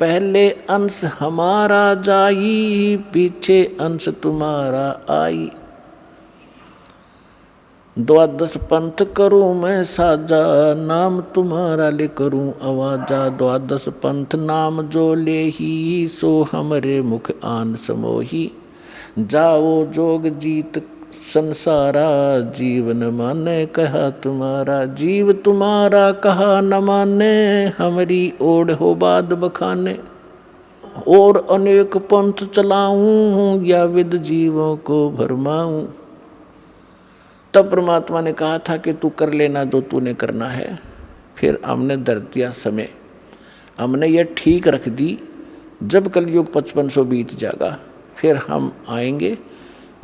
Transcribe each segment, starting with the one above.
पहले अंश हमारा जाई, पीछे अंश तुम्हारा आई। द्वादश पंथ करूं मैं साजा, नाम तुम्हारा ले करूं आवाजा। द्वादश पंथ नाम जो ले ही, सो हमरे मुख आन समोही। जाओ जोग जीत संसारा, जीवन माने कहा तुम्हारा। जीव तुम्हारा कहा न माने, हमारी ओढ़ हो बाद बखाने। और अनेक पंथ चलाऊं, या विद जीवों को भरमाऊं। तब परमात्मा ने कहा था कि तू कर लेना जो तूने करना है। फिर हमने धर दिया समय, हमने ये ठीक रख दी, जब कलयुग 5500 बीत जाएगा फिर हम आएंगे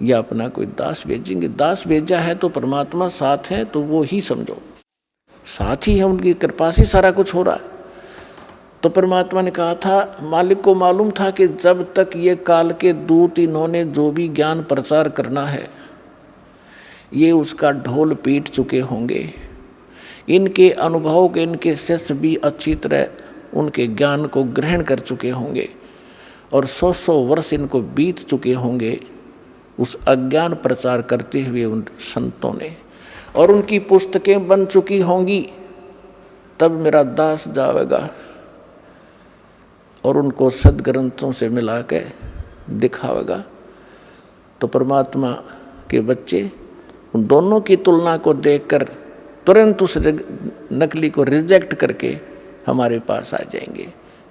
या अपना कोई दास भेजेंगे। दास भेजा है तो परमात्मा साथ है, तो वो ही समझो साथ ही है, उनकी कृपा से सारा कुछ हो रहा है। तो परमात्मा ने कहा था, मालिक को मालूम था कि जब तक ये काल के दूत इन्होंने जो भी ज्ञान प्रचार करना है, ये उसका ढोल पीट चुके होंगे। इनके अनुभव के इनके शिष्य भी अच्छी तरह उनके ज्ञान को ग्रहण कर चुके होंगे, और 100 वर्ष इनको बीत चुके होंगे उस अज्ञान प्रचार करते हुए उन संतों ने, और उनकी पुस्तकें बन चुकी होंगी। तब मेरा दास जाएगा और उनको सदग्रंथों से मिला के दिखावेगा। तो परमात्मा के बच्चे उन दोनों की तुलना को देखकर तुरंत उस नकली को रिजेक्ट करके हमारे पास आ जाएंगे।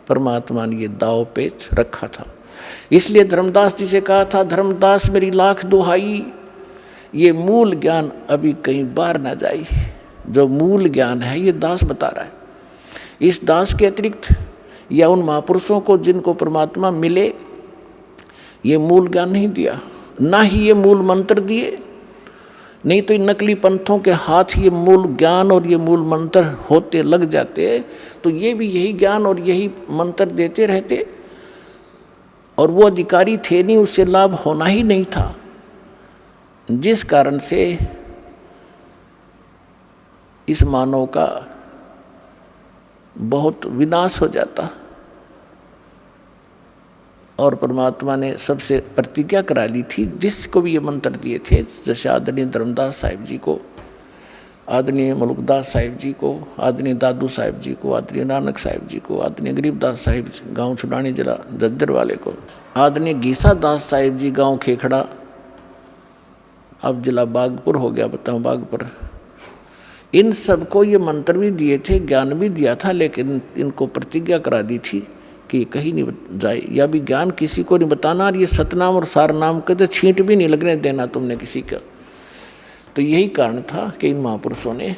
परमात्मा ने ये दाव पेच रखा था। इसलिए धर्मदास जी से कहा था, धर्मदास मेरी लाख दुहाई, ये मूल ज्ञान अभी कहीं बाहर ना जाए। जो मूल ज्ञान है ये दास बता रहा है। इस दास के अतिरिक्त या उन महापुरुषों को जिनको परमात्मा मिले, ये मूल ज्ञान नहीं दिया, ना ही ये मूल मंत्र दिए। नहीं तो इन नकली पंथों के हाथ ये मूल ज्ञान और ये मूल मंत्र होते लग जाते, तो ये भी यही ज्ञान और यही मंत्र देते रहते, और वो अधिकारी थे नहीं, उससे लाभ होना ही नहीं था। जिस कारण से इस मानव का बहुत विनाश हो जाता। और परमात्मा ने सबसे प्रतिज्ञा करा ली थी, जिसको भी ये मंत्र दिए थे, जैसे आदरणीय धर्मदास साहिब जी को, आदरणीय मलुकदास साहिब जी को, आदरणीय दादू साहिब जी को, आदरणीय नानक साहिब जी को, आदरणीय गरीबदास साहिब गांव छुड़ानी जिला जज्जर वाले को, आदरणीय गीसा दास साहिब जी गांव खेखड़ा, अब जिला बागपुर हो गया, बताऊँ बागपुर। इन सबको ये मंत्र भी दिए थे, ज्ञान भी दिया था, लेकिन इनको प्रतिज्ञा करा दी थी कि कहीं नहीं जाए, या भी ज्ञान किसी को नहीं बताना, और ये सतनाम और सारनाम के तो छींट भी नहीं लगने देना तुमने किसी का। तो यही कारण था कि इन महापुरुषों ने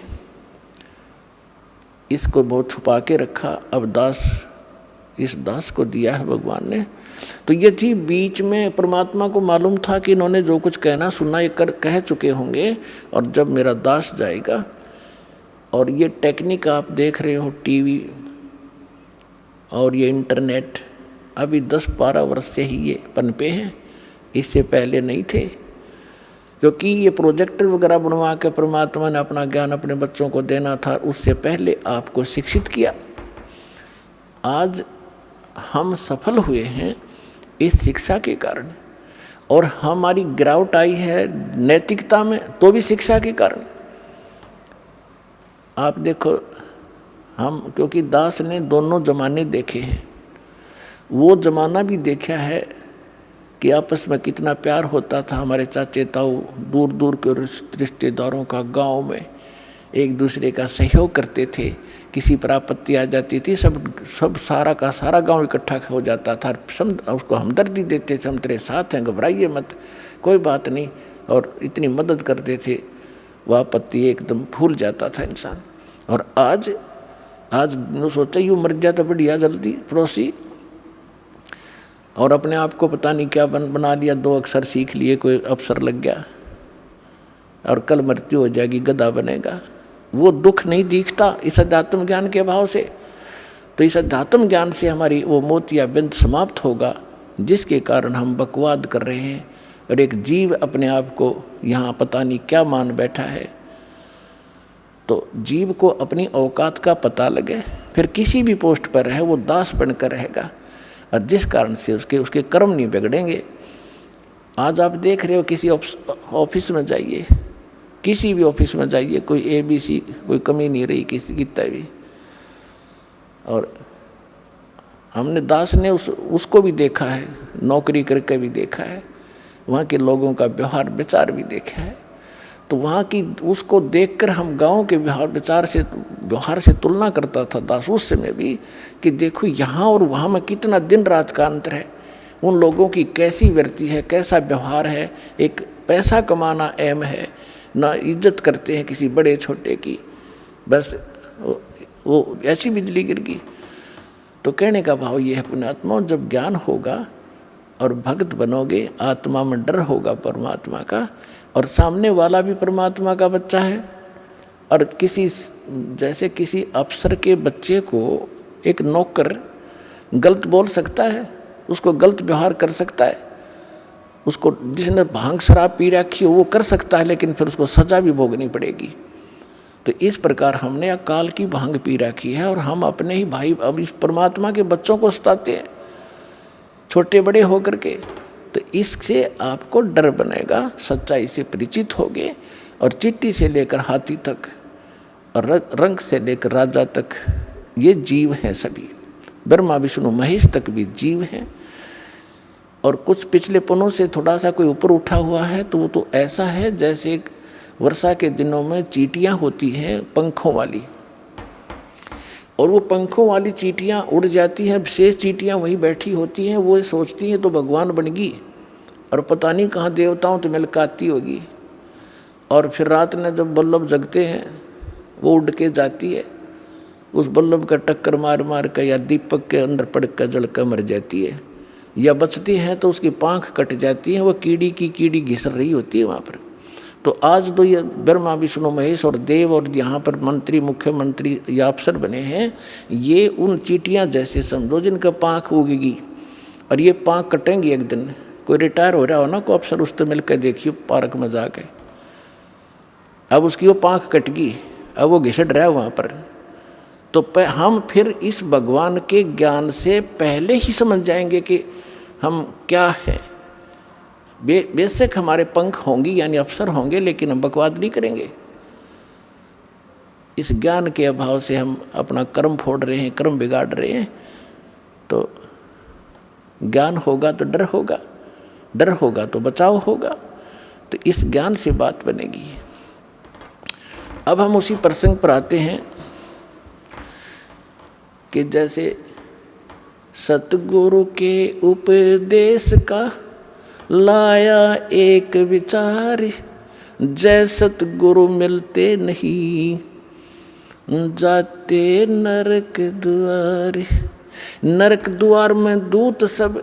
इसको बहुत छुपा के रखा। अब दास, इस दास को दिया है भगवान ने। तो ये थी, बीच में परमात्मा को मालूम था कि इन्होंने जो कुछ कहना सुनना ये कह चुके होंगे, और जब मेरा दास जाएगा, और ये टेक्निक आप देख रहे हो, टीवी और ये इंटरनेट अभी 10-12 वर्ष से ही ये पनपे हैं, इससे पहले नहीं थे। क्योंकि ये प्रोजेक्टर वगैरह बनवा के परमात्मा ने अपना ज्ञान अपने बच्चों को देना था, उससे पहले आपको शिक्षित किया। आज हम सफल हुए हैं इस शिक्षा के कारण, और हमारी गिरावट आई है नैतिकता में, तो भी शिक्षा के कारण। आप देखो, हम क्योंकि दास ने दोनों जमाने देखे हैं, वो जमाना भी देखा है कि आपस में कितना प्यार होता था। हमारे चाचे ताऊ दूर दूर के रिश्तेदारों का गांव में एक दूसरे का सहयोग करते थे। किसी पर आपत्ति आ जाती थी, सब सारा का सारा गांव इकट्ठा हो जाता था, उसको हमदर्दी देते थे, हम तेरे साथ हैं, घबराइए मत, कोई बात नहीं, और इतनी मदद करते थे, वह आपत्ति एकदम भूल जाता था इंसान। और आज सोचा यूँ मर जाए तो बढ़िया जल्दी पड़ोसी, और अपने आप को पता नहीं क्या बना लिया, 2 अक्षर सीख लिए, कोई अफसर लग गया, और कल मृत्यु हो जाएगी, गधा बनेगा। वो दुख नहीं दिखता इस अध्यात्म ज्ञान के अभाव से। तो इस अध्यात्म ज्ञान से हमारी वो मोतिया बिंद समाप्त होगा, जिसके कारण हम बकवाद कर रहे हैं, और एक जीव अपने आप को यहाँ पता नहीं क्या मान बैठा है। तो जीव को अपनी औकात का पता लगे, फिर किसी भी पोस्ट पर रहे वो दास बनकर रहेगा, और जिस कारण से उसके कर्म नहीं बिगड़ेंगे। आज आप देख रहे हो किसी ऑफिस में जाइए, किसी भी ऑफिस में जाइए, कोई ABC कोई कमी नहीं रही किसी की भी। और हमने दास ने उसको भी देखा है, नौकरी करके भी देखा है, वहाँ के लोगों का व्यवहार विचार भी देखा है। तो वहाँ की उसको देखकर हम गांव के व्यवहार से तुलना करता था दास उस समय भी, कि देखो यहाँ और वहाँ में कितना दिन रात का अंतर है, उन लोगों की कैसी वृत्ति है, कैसा व्यवहार है। एक पैसा कमाना एम है, ना इज्जत करते हैं किसी बड़े छोटे की, बस वो ऐसी बिजली गिर गई। तो कहने का भाव ये है पुण्यात्मा, जब ज्ञान होगा और भक्त बनोगे, आत्मा में डर होगा परमात्मा का, और सामने वाला भी परमात्मा का बच्चा है। और जैसे किसी अफसर के बच्चे को एक नौकर गलत बोल सकता है, उसको गलत व्यवहार कर सकता है, उसको जिसने भांग शराब पी रखी हो वो कर सकता है, लेकिन फिर उसको सजा भी भोगनी पड़ेगी। तो इस प्रकार हमने अकाल की भांग पी रखी है, और हम अपने ही भाई अब इस परमात्मा के बच्चों को सताते हैं छोटे बड़े होकर के। तो इससे आपको डर बनेगा, सच्चाई से परिचित होगे, और चिट्टी से लेकर हाथी तक और रंग से लेकर राजा तक ये जीव हैं सभी, ब्रह्मा विष्णु महेश तक भी जीव हैं। और कुछ पिछले पनों से थोड़ा सा कोई ऊपर उठा हुआ है तो वो तो ऐसा है जैसे वर्षा के दिनों में चींटियाँ होती हैं पंखों वाली, और वो पंखों वाली चींटियाँ उड़ जाती हैं, शेष चींटियाँ वहीं बैठी होती हैं, वो सोचती हैं तो भगवान बन गई, और पता नहीं कहाँ देवताओं तो मिलकाती होगी। और फिर रात में जब बल्लभ जगते हैं वो उड़ के जाती है, उस बल्लभ का टक्कर मार मार कर या दीपक के अंदर पड़ कर जल कर मर जाती है, या बचती है तो उसकी पाँख कट जाती है, वो कीड़ी घिसर रही होती है वहाँ पर। तो आज तो ये ब्रह्मा विष्णु महेश और देव और यहाँ पर मंत्री मुख्यमंत्री या अफसर बने हैं, ये उन चींटियाँ जैसे समझो जिनका पाँख उगेगी, और ये पाँख कटेंगी एक दिन। कोई रिटायर हो रहा हो ना कोई अफसर, उससे मिलकर देखिए पार्क में जाके, अब उसकी वो पाँख कट गई, अब वो घिसट रहा है वहाँ पर। तो हम फिर इस भगवान के ज्ञान से पहले ही समझ जाएंगे कि हम क्या है। बेशक हमारे पंख होंगी यानी अफसर होंगे, लेकिन हम बकवाद नहीं करेंगे। इस ज्ञान के अभाव से हम अपना कर्म फोड़ रहे हैं, कर्म बिगाड़ रहे हैं। तो ज्ञान होगा तो डर होगा, डर होगा तो बचाव होगा। तो इस ज्ञान से बात बनेगी। अब हम उसी प्रसंग पर आते हैं कि जैसे सतगुरु के उपदेश का लाया एक विचार, जय सतगुरु मिलते नहीं जाते नरक द्वार। नरक द्वार में दूत सब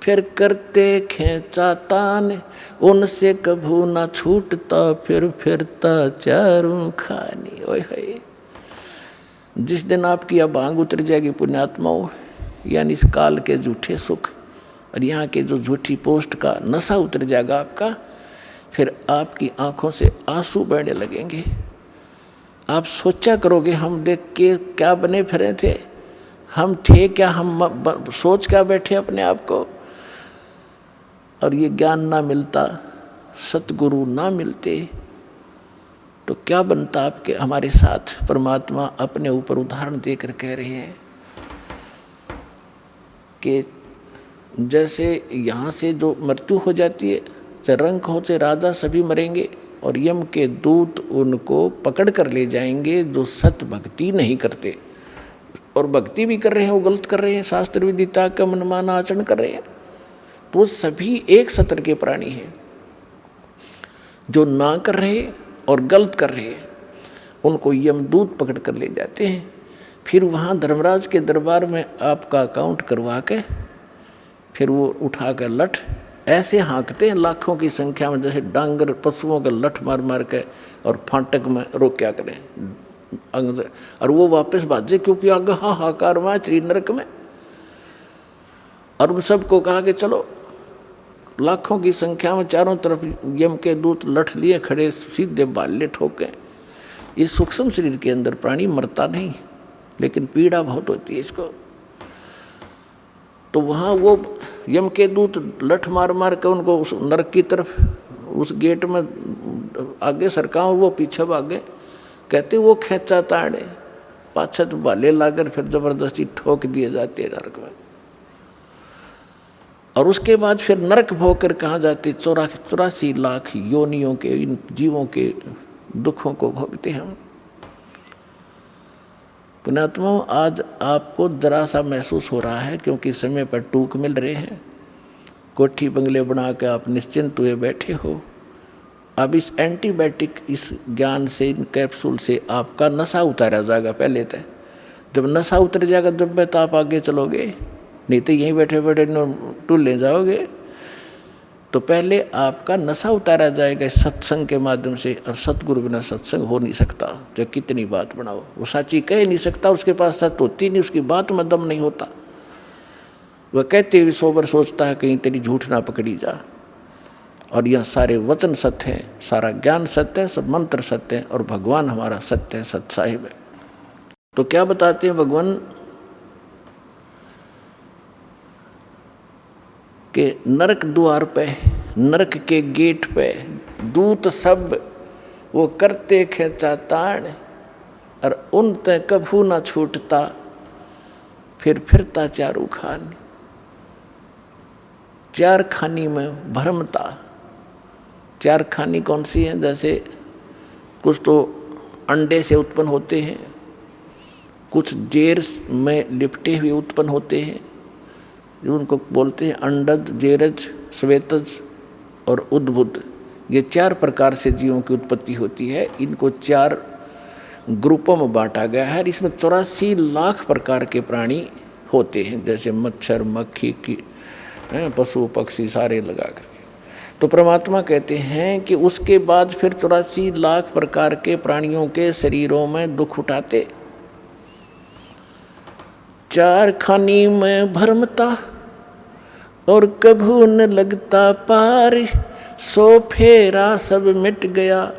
फिर करते खेचातान, उनसे कभू ना छूटता फिर फिरता चारों खानी। ओए होए, जिस दिन आपकी अब भांग उतर जाएगी पुण्यात्माओं, यानी इस काल के झूठे सुख और यहाँ के जो झूठी पोस्ट का नशा उतर जाएगा आपका, फिर आपकी आंखों से आंसू बहने लगेंगे। आप सोचा करोगे हम देख के क्या बने फिरे थे, हम थे क्या, हम सोच क्या बैठे अपने आप को। और ये ज्ञान ना मिलता, सतगुरु ना मिलते तो क्या बनता आपके हमारे साथ। परमात्मा अपने ऊपर उदाहरण देकर कह रहे हैं कि जैसे यहाँ से जो मृत्यु हो जाती है, चाहे रंक हो चाहे राजा, सभी मरेंगे, और यम के दूत उनको पकड़ कर ले जाएंगे जो सत भक्ति नहीं करते। और भक्ति भी कर रहे हैं वो गलत कर रहे हैं, शास्त्र विदिता का मनमाना आचरण कर रहे हैं। तो वो सभी एक सत्र के प्राणी हैं। जो ना कर रहे और गलत कर रहे हैं उनको यमदूत पकड़ कर ले जाते हैं। फिर वहाँ धर्मराज के दरबार में आपका अकाउंट करवा के फिर वो उठा कर लठ ऐसे हाँकते हैं लाखों की संख्या में, जैसे डांगर पशुओं का लठ मार मार के, और फाटक में रोक क्या करें अंदर, और वो वापस भाजे क्योंकि आगे हाहाकार में त्रि नरक में। और उन सबको कहा कि चलो, लाखों की संख्या में चारों तरफ यम के दूत लठ लिए खड़े, सीधे बाले ठोके। ये सूक्ष्म शरीर के अंदर प्राणी मरता नहीं, लेकिन पीड़ा बहुत होती है इसको। तो वहाँ वो यम के दूत लठ मार मार के उनको उस नरक की तरफ उस गेट में आगे सरका और वो पीछे भागे। कहते वो खेचा ताड़े पाछा तो भाले लाकर फिर जबरदस्ती ठोक दिए जाते हैं नरक में। और उसके बाद फिर नरक भोग कर कहाँ जाते, 84 लाख योनियों के इन जीवों के दुखों को भोगते हम। पुण्यात्माओं, आज आपको जरा सा महसूस हो रहा है क्योंकि समय पर टूक मिल रहे हैं, कोठी बंगले बना के आप निश्चिंत हुए बैठे हो। अब इस एंटीबायोटिक इस ज्ञान से, इन कैप्सूल से आपका नशा उतारा जाएगा। पहले तो जब नशा उतर जाएगा जब तो आप आगे चलोगे, नहीं तो यहीं बैठे बैठे टूल ले जाओगे। तो पहले आपका नशा उतारा जाएगा सत्संग के माध्यम से। और सतगुरु बिना सत्संग हो नहीं सकता, चाहे कितनी बात बनाओ। वो साची कह नहीं सकता, उसके पास सत्य होती नहीं, उसकी बात में दम नहीं होता। वह कहते हुए सोबर सोचता है कहीं तेरी झूठ ना पकड़ी जा। और यह सारे वचन सत्य हैं, सारा ज्ञान सत्य है, सब मंत्र सत्य है और भगवान हमारा सत्य है, सत साहिब है। तो क्या बताते हैं भगवान के नरक द्वार पे, नरक के गेट पे दूत सब वो करते खेचा ताण और उन ते कभू ना छूटता, फिर फिरता चारू खान। चार खानी में भरमता। चार खानी कौन सी है? जैसे कुछ तो अंडे से उत्पन्न होते हैं, कुछ जेर में लिपटे हुए उत्पन्न होते हैं, उनको बोलते हैं अंडज, जेरज, श्वेतज और उद्भुत। ये 4 प्रकार से जीवों की उत्पत्ति होती है। इनको 4 ग्रुपों में बांटा गया है। इसमें 84 लाख प्रकार के प्राणी होते हैं, जैसे मच्छर, मक्खी की, पशु पक्षी सारे लगा करके। तो परमात्मा कहते हैं कि उसके बाद फिर 84 लाख प्रकार के प्राणियों के शरीरों में दुख उठाते। 4 खानी में भरमता और कभू न लगता पार, सो फेरा सब मिट गया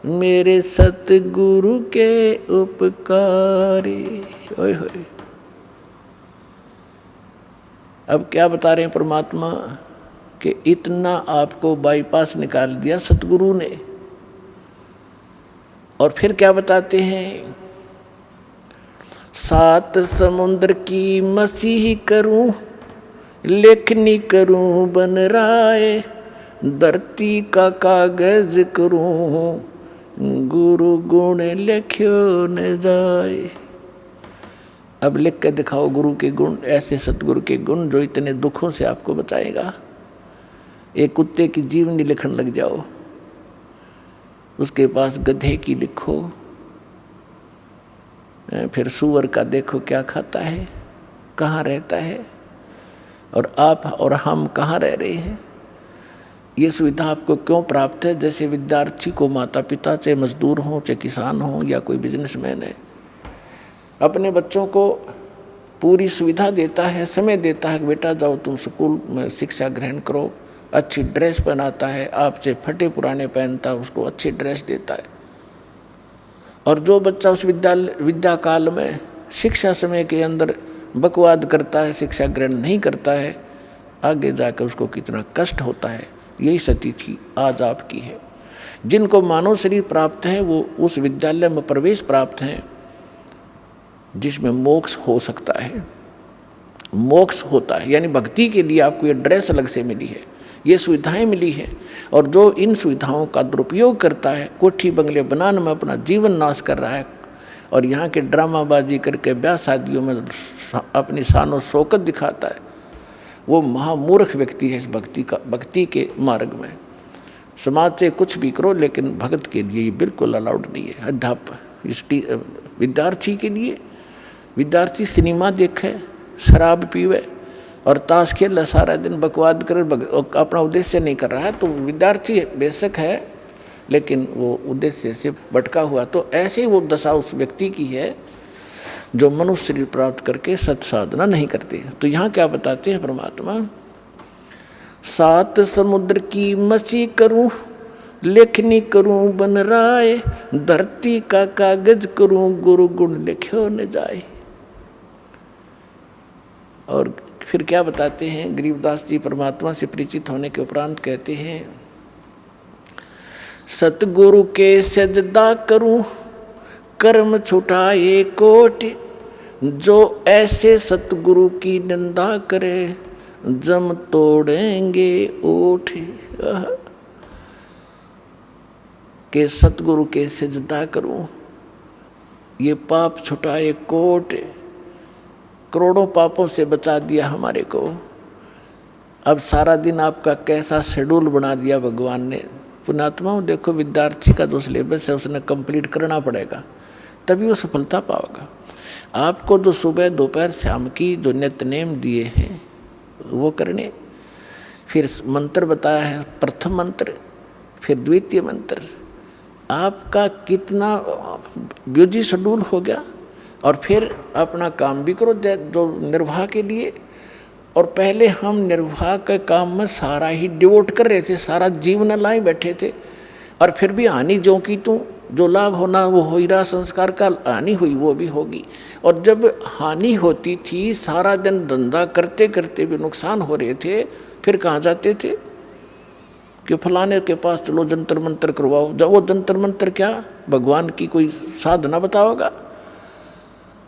मेरे सतगुरु के उपकारी। ओए होए। अब क्या बता रहे हैं परमात्मा कि इतना आपको बाईपास निकाल दिया सतगुरु ने। और फिर क्या बताते हैं? 7 समुद्र की मसीह करूं, लेखनी करूं बन राय, धरती का कागज करूं, गुरु गुण लिख्यो न जाए। अब लिख के दिखाओ गुरु के गुण, ऐसे सतगुरु के गुण जो इतने दुखों से आपको बचाएगा। एक कुत्ते की जीवनी लिखने लग जाओ, उसके पास गधे की लिखो, फिर सूअर का देखो क्या खाता है, कहाँ रहता है, और आप और हम कहाँ रह रहे हैं। ये सुविधा आपको क्यों प्राप्त है? जैसे विद्यार्थी को माता पिता, चाहे मजदूर हों, चाहे किसान हों या कोई बिजनेसमैन है, अपने बच्चों को पूरी सुविधा देता है, समय देता है कि बेटा जाओ तुम स्कूल में शिक्षा ग्रहण करो, अच्छी ड्रेस पहनाता है, आपसे फटे पुराने पहनता है, उसको अच्छी ड्रेस देता है। और जो बच्चा उस विद्या काल में शिक्षा समय के अंदर बकवाद करता है, शिक्षा ग्रहण नहीं करता है, आगे जाकर उसको कितना कष्ट होता है। यही स्थिति आज आपकी है। जिनको मानव शरीर प्राप्त है वो उस विद्यालय में प्रवेश प्राप्त हैं जिसमें मोक्ष हो सकता है, मोक्ष होता है। यानी भक्ति के लिए आपको ये ड्रेस अलग से मिली है, ये सुविधाएं मिली हैं। और जो इन सुविधाओं का दुरुपयोग करता है, कोठी बंगले बनाने में अपना जीवन नाश कर रहा है और यहाँ के ड्रामाबाजी करके ब्याह शादियों में अपनी शान शौकत दिखाता है, वो महामूर्ख व्यक्ति है इस भक्ति के मार्ग में। समाज से कुछ भी करो लेकिन भगत के लिए ये बिल्कुल अलाउड नहीं है। अध्यापक विद्यार्थी के लिए, विद्यार्थी सिनेमा देखे, शराब पीवे और ताश खेल सारा दिन बकवाद कर अपना उद्देश्य नहीं कर रहा है, तो विद्यार्थी बेशक है लेकिन वो उद्देश्य से भटका हुआ। तो ऐसे वो दशा उस व्यक्ति की है जो मनुष्य शरीर प्राप्त करके सत साधना नहीं करते। तो यहाँ क्या बताते हैं परमात्मा? 7 समुद्र की मसी करूं, लेखनी करूं बन राय, धरती का कागज करूं गुरु गुण लिख्यो न जाए। और फिर क्या बताते हैं गरीबदास जी परमात्मा से परिचित होने के उपरांत कहते हैं, सतगुरु के सजदा करूं कर्म छुटाए कोटि, जो ऐसे सतगुरु की निंदा करे जम तोड़ेंगे ओठ। के सतगुरु के सजदा करूं, ये पाप छुटाए कोट, करोड़ों पापों से बचा दिया हमारे को। अब सारा दिन आपका कैसा शेड्यूल बना दिया भगवान ने। पुण्यात्माओं देखो, विद्यार्थी का जो सिलेबस है उसने कंप्लीट करना पड़ेगा, तभी वो सफलता पाएगा। आपको जो सुबह दोपहर शाम की जो नित्य नेम दिए हैं वो करने, फिर मंत्र बताया है, प्रथम मंत्र फिर द्वितीय मंत्र, आपका कितना बिजी शेड्यूल हो गया। और फिर अपना काम भी करो जो निर्वाह के लिए। और पहले हम निर्वाह के काम में सारा ही डिवोट कर रहे थे, सारा जीवन लाए बैठे थे, और फिर भी हानि जो की तू, जो लाभ होना वो हो ही रहा, संस्कार का हानि हुई वो भी होगी। और जब हानि होती थी, सारा दिन धंधा करते करते भी नुकसान हो रहे थे, फिर कहाँ जाते थे कि फलाने के पास चलो जंतर मंतर करवाओ। जब वो जंतर मंतर क्या, भगवान की कोई साधना बताओगा।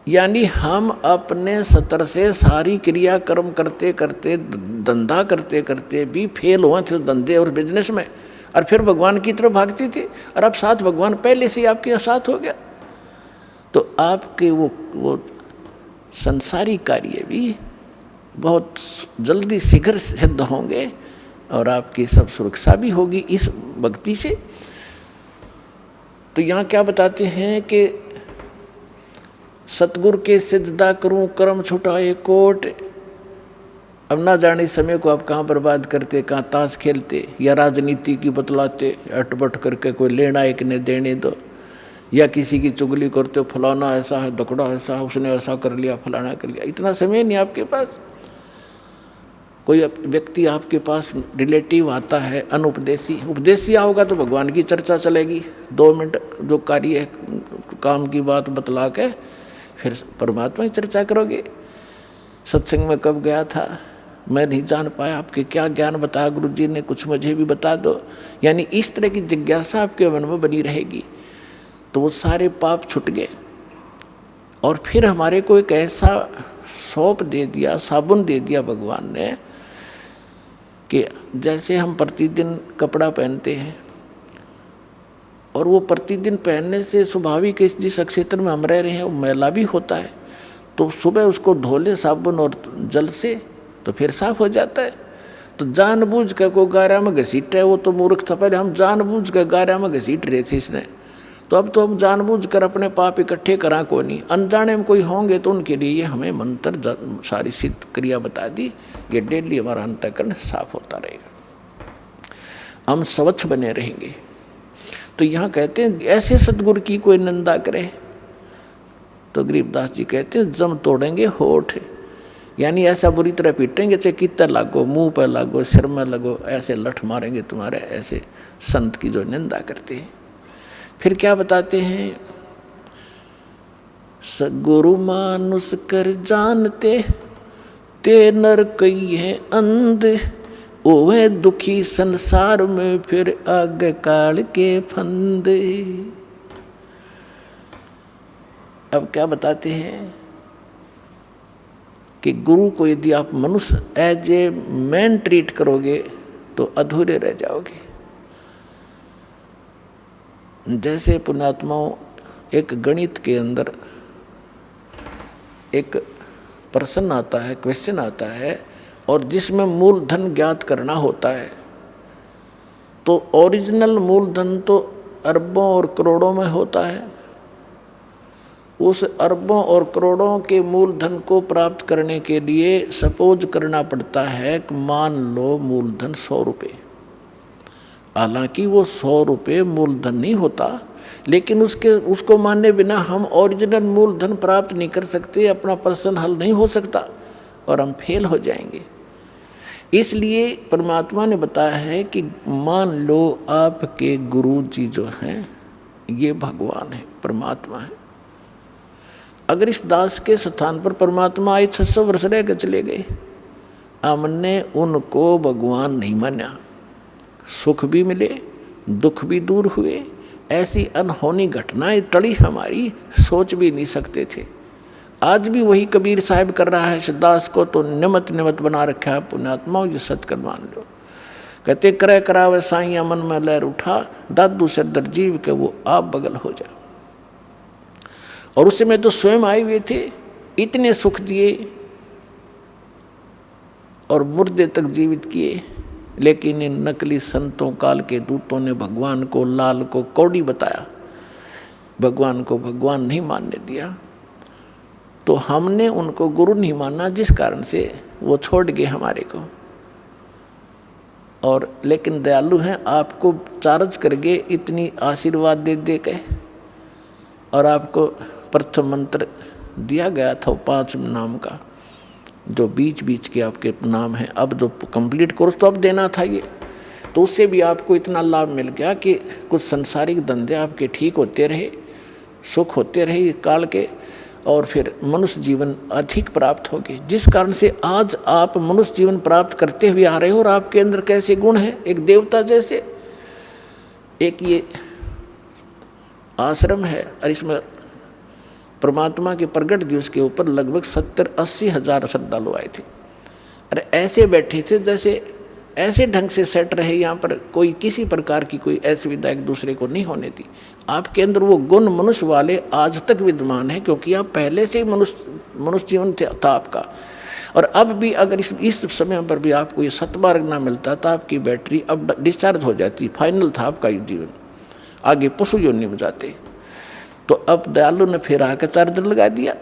यानी हम अपने स्तर से सारी क्रिया कर्म करते करते, धंधा करते करते भी फेल हुए थे धंधे और बिजनेस में, और फिर भगवान की तरफ भागती थी। और अब साथ भगवान पहले से आपके साथ हो गया, तो आपके वो संसारी कार्य भी बहुत जल्दी शीघ्र सिद्ध होंगे, और आपकी सब सुरक्षा भी होगी इस भक्ति से। तो यहाँ क्या बताते हैं कि सतगुरु के सजदा करूं कर्म छुटाए कोट। अब ना जाने समय को आप कहाँ बर्बाद करते, कहाँ ताश खेलते, या राजनीति की बतलाते अटपट करके, कोई लेना एक ने देने दो, या किसी की चुगली करते हो, फलाना ऐसा है, दकड़ा ऐसा है, उसने ऐसा कर लिया, फलाना कर लिया। इतना समय नहीं आपके पास। कोई व्यक्ति आपके पास रिलेटिव आता है अनुपदेशी, उपदेशी आओगा तो भगवान की चर्चा चलेगी, 2 मिनट जो कार्य काम की बात बतला के फिर परमात्मा की चर्चा करोगे। सत्संग में कब गया था, मैं नहीं जान पाया, आपके क्या ज्ञान बताया गुरु जी ने, कुछ मुझे भी बता दो। यानी इस तरह की जिज्ञासा आपके मन में बनी रहेगी, तो वो सारे पाप छूट गए। और फिर हमारे को एक ऐसा सौंप दे दिया, साबुन दे दिया भगवान ने, कि जैसे हम प्रतिदिन कपड़ा पहनते हैं, और वो प्रतिदिन पहनने से स्वाभाविक जिस क्षेत्र में हम रह रहे हैं वो मैला भी होता है, तो सुबह उसको धो ले साबुन और जल से, तो फिर साफ हो जाता है। तो जानबूझ कर को गारा में घसीट है, वो तो मूर्ख था। पहले हम जानबूझ कर गारा में घसीट रहे थे इसने, तो अब तो हम जानबूझ कर अपने पाप इकट्ठे करा को नहीं। अनजाने में कोई होंगे तो उनके लिए ये हमें मंत्र सारी सिद्ध क्रिया बता दी, ये डेली हमारा अंतःकरण साफ होता रहेगा, हम स्वच्छ बने रहेंगे। तो यहाँ कहते हैं ऐसे सतगुरु की कोई निंदा करे तो गरीबदास जी कहते हैं जम तोड़ेंगे होठ। यानी ऐसा बुरी तरह पीटेंगे, चाहे कितना लागो, मुंह पर लागो, सिर में लगो, ऐसे लठ मारेंगे तुम्हारे, ऐसे संत की जो निंदा करते हैं। फिर क्या बताते हैं, सगुरु मानुष कर जानते, ते नर कई है अंध, ओवे दुखी संसार में फिर आगे काल के फंदे। अब क्या बताते हैं कि गुरु को यदि आप मनुष्य एज ए मैन ट्रीट करोगे तो अधूरे रह जाओगे। जैसे पुण्यात्माओं, एक गणित के अंदर एक प्रश्न आता है, क्वेश्चन आता है, और जिसमें मूलधन ज्ञात करना होता है, तो ओरिजिनल मूलधन तो अरबों और करोड़ों में होता है। उस अरबों और करोड़ों के मूलधन को प्राप्त करने के लिए सपोज करना पड़ता है कि मान लो मूलधन 100 रुपये। हालांकि वो 100 रुपये मूलधन नहीं होता, लेकिन उसको मानने बिना हम ओरिजिनल मूलधन प्राप्त नहीं कर सकते, अपना प्रश्न हल नहीं हो सकता और हम फेल हो जाएंगे। इसलिए परमात्मा ने बताया है कि मान लो आपके गुरु जी जो हैं ये भगवान है, परमात्मा है। अगर इस दास के स्थान पर परमात्मा आए 600 वर्ष रह के चले गए, हमने उनको भगवान नहीं माना, सुख भी मिले दुख भी दूर हुए, ऐसी अनहोनी घटनाएं टली हमारी, सोच भी नहीं सकते थे। आज भी वही कबीर साहब कर रहा है इस दास को, तो निमत निमत बना रखा है पुण्यात्माओं, ये सत्कर मान लो। कहते करे करावे साइया मन में लहर उठा, दादू से दर जीव के वो आप बगल हो जा। और उस समय तो स्वयं आए हुए थे, इतने सुख दिए और मुर्दे तक जीवित किए, लेकिन इन नकली संतों काल के दूतों ने भगवान को लाल को कौड़ी बताया, भगवान को भगवान नहीं मानने दिया। तो हमने उनको गुरु नहीं माना, जिस कारण से वो छोड़ गए हमारे को। और लेकिन दयालु हैं, आपको चार्ज कर गए इतनी आशीर्वाद दे दे के, और आपको प्रथम मंत्र दिया गया था 5 नाम का, जो बीच बीच के आपके नाम हैं। अब जो कंप्लीट कोर्स तो अब देना था ये, तो उससे भी आपको इतना लाभ मिल गया कि कुछ संसारिक धंधे आपके ठीक होते रहे, सुख होते रहे काल के, और फिर मनुष्य जीवन अधिक प्राप्त हो गए, जिस कारण से आज आप मनुष्य जीवन प्राप्त करते हुए आ रहे हो। और आपके अंदर कैसे गुण हैं, एक देवता जैसे। एक ये आश्रम है और इसमें परमात्मा के प्रगट दिवस के ऊपर लगभग 70-80 हज़ार श्रद्धालु आए थे। अरे ऐसे बैठे थे जैसे ऐसे ढंग से सेट रहे, यहाँ पर कोई किसी प्रकार की कोई असुविधा एक दूसरे को नहीं होने दी। आपके अंदर वो गुण मनुष्य वाले आज तक विद्यमान है, क्योंकि आप पहले से ही मनुष्य जीवन था आपका। और अब भी अगर इस समय पर भी आपको ये सतमार्ग ना मिलता तो आपकी बैटरी अब डिस्चार्ज हो जाती, फाइनल था आपका ये जीवन, आगे पशु योनि में जाते। तो अब दयालु ने फिर आकर चार्जर लगा दिया,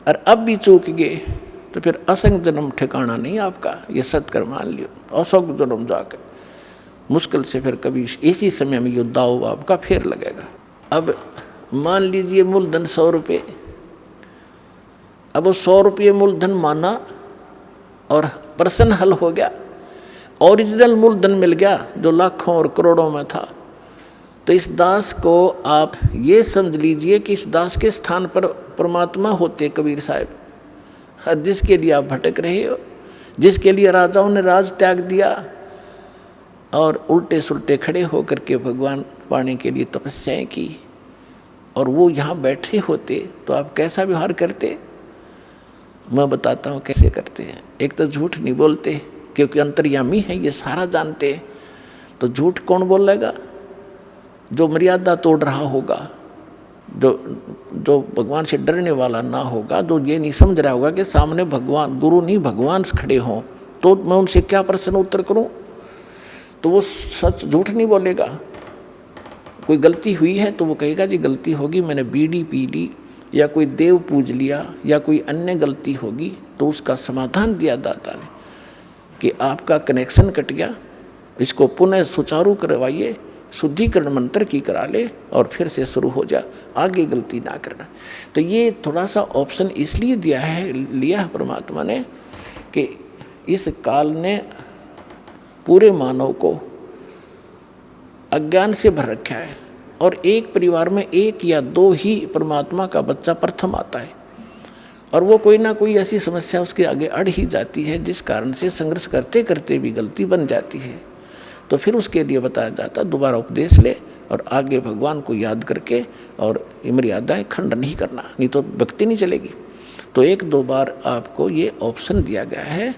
और अब भी चूक गए तो फिर असंग जन्म ठिकाना नहीं आपका, ये सत्कर मान लियो। असंग जन्म जाकर मुश्किल से फिर कभी इसी समय में ये दाव आपका फिर लगेगा। अब मान लीजिए मूलधन 100 रुपये, अब वो 100 रुपये मूलधन माना और प्रश्न हल हो गया, ओरिजिनल मूलधन मिल गया जो लाखों और करोड़ों में था। तो इस दास को आप ये समझ लीजिए कि इस दास के स्थान पर परमात्मा होते कबीर साहब, जिसके लिए आप भटक रहे हो, जिसके लिए राजाओं ने राज त्याग दिया और उल्टे सुल्टे खड़े होकर के भगवान पाने के लिए तपस्याएं की, और वो यहाँ बैठे होते तो आप कैसा व्यवहार करते। मैं बताता हूँ कैसे करते हैं। एक तो झूठ नहीं बोलते, क्योंकि अंतर्यामी है, ये सारा जानते हैं। तो झूठ कौन बोलेगा? जो मर्यादा तोड़ रहा होगा, जो भगवान से डरने वाला ना होगा, जो ये नहीं समझ रहा होगा कि सामने भगवान गुरु नहीं भगवान खड़े हों, तो मैं उनसे क्या प्रश्न उत्तर करूं। तो वो सच झूठ नहीं बोलेगा। कोई गलती हुई है तो वो कहेगा जी गलती होगी, मैंने बीड़ी पी ली या कोई देव पूज लिया या कोई अन्य गलती होगी, तो उसका समाधान दिया दाता ने कि आपका कनेक्शन कट गया, इसको पुनः सुचारू करवाइए, शुद्धिकरण मंत्र की करा ले और फिर से शुरू हो जा, आगे गलती ना करना। तो ये थोड़ा सा ऑप्शन इसलिए लिया है परमात्मा ने कि इस काल ने पूरे मानव को अज्ञान से भर रखा है, और एक परिवार में 1 या 2 ही परमात्मा का बच्चा प्रथम आता है, और वो कोई ना कोई ऐसी समस्या उसके आगे अड़ ही जाती है, जिस कारण से संघर्ष करते करते भी गलती बन जाती है। तो फिर उसके लिए बताया जाता दोबारा उपदेश ले और आगे भगवान को याद करके, और मर्यादाएं खंड नहीं करना, नहीं तो भक्ति नहीं चलेगी। तो 1-2 बार आपको ये ऑप्शन दिया गया है,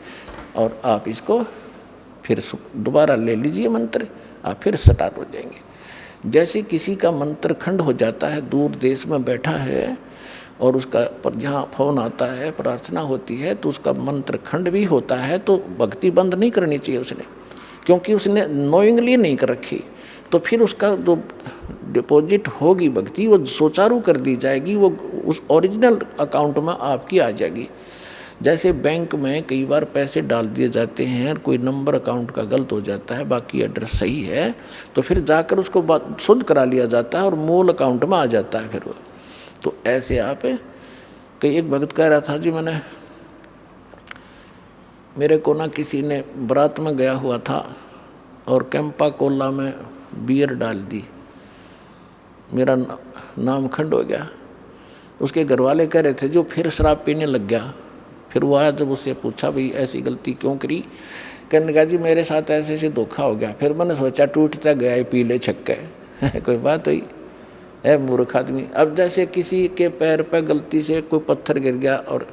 और आप इसको फिर दोबारा ले लीजिए मंत्र, आप फिर स्टार्ट हो जाएंगे। जैसे किसी का मंत्र खंड हो जाता है, दूर देश में बैठा है और उसका पर यहाँ फोन आता है, प्रार्थना होती है, तो उसका मंत्र खंड भी होता है, तो भक्ति बंद नहीं करनी चाहिए उसने, क्योंकि उसने नोइंगली नहीं कर रखी। तो फिर उसका जो डिपॉजिट होगी भक्ति वो सुचारू कर दी जाएगी, वो उस ओरिजिनल अकाउंट में आपकी आ जाएगी। जैसे बैंक में कई बार पैसे डाल दिए जाते हैं, कोई नंबर अकाउंट का गलत हो जाता है, बाकी एड्रेस सही है, तो फिर जाकर उसको शुद्ध करा लिया जाता है और मूल अकाउंट में आ जाता है फिर वो। तो ऐसे आप कई, एक भक्त कह रहा था जी मैंने मेरे को ना किसी ने बारात में गया हुआ था और कैंपा कोला में बियर डाल दी, मेरा नाम खंड हो गया। उसके घर वाले कह रहे थे जो फिर शराब पीने लग गया। फिर वो आया, जब उससे पूछा भाई ऐसी गलती क्यों करी, कहने लगा जी मेरे साथ ऐसे ऐसे धोखा हो गया। फिर मैंने सोचा टूटता गया पी ले छक्के कोई बात हुई है मूर्ख आदमी। अब जैसे किसी के पैर पर गलती से कोई पत्थर गिर गया और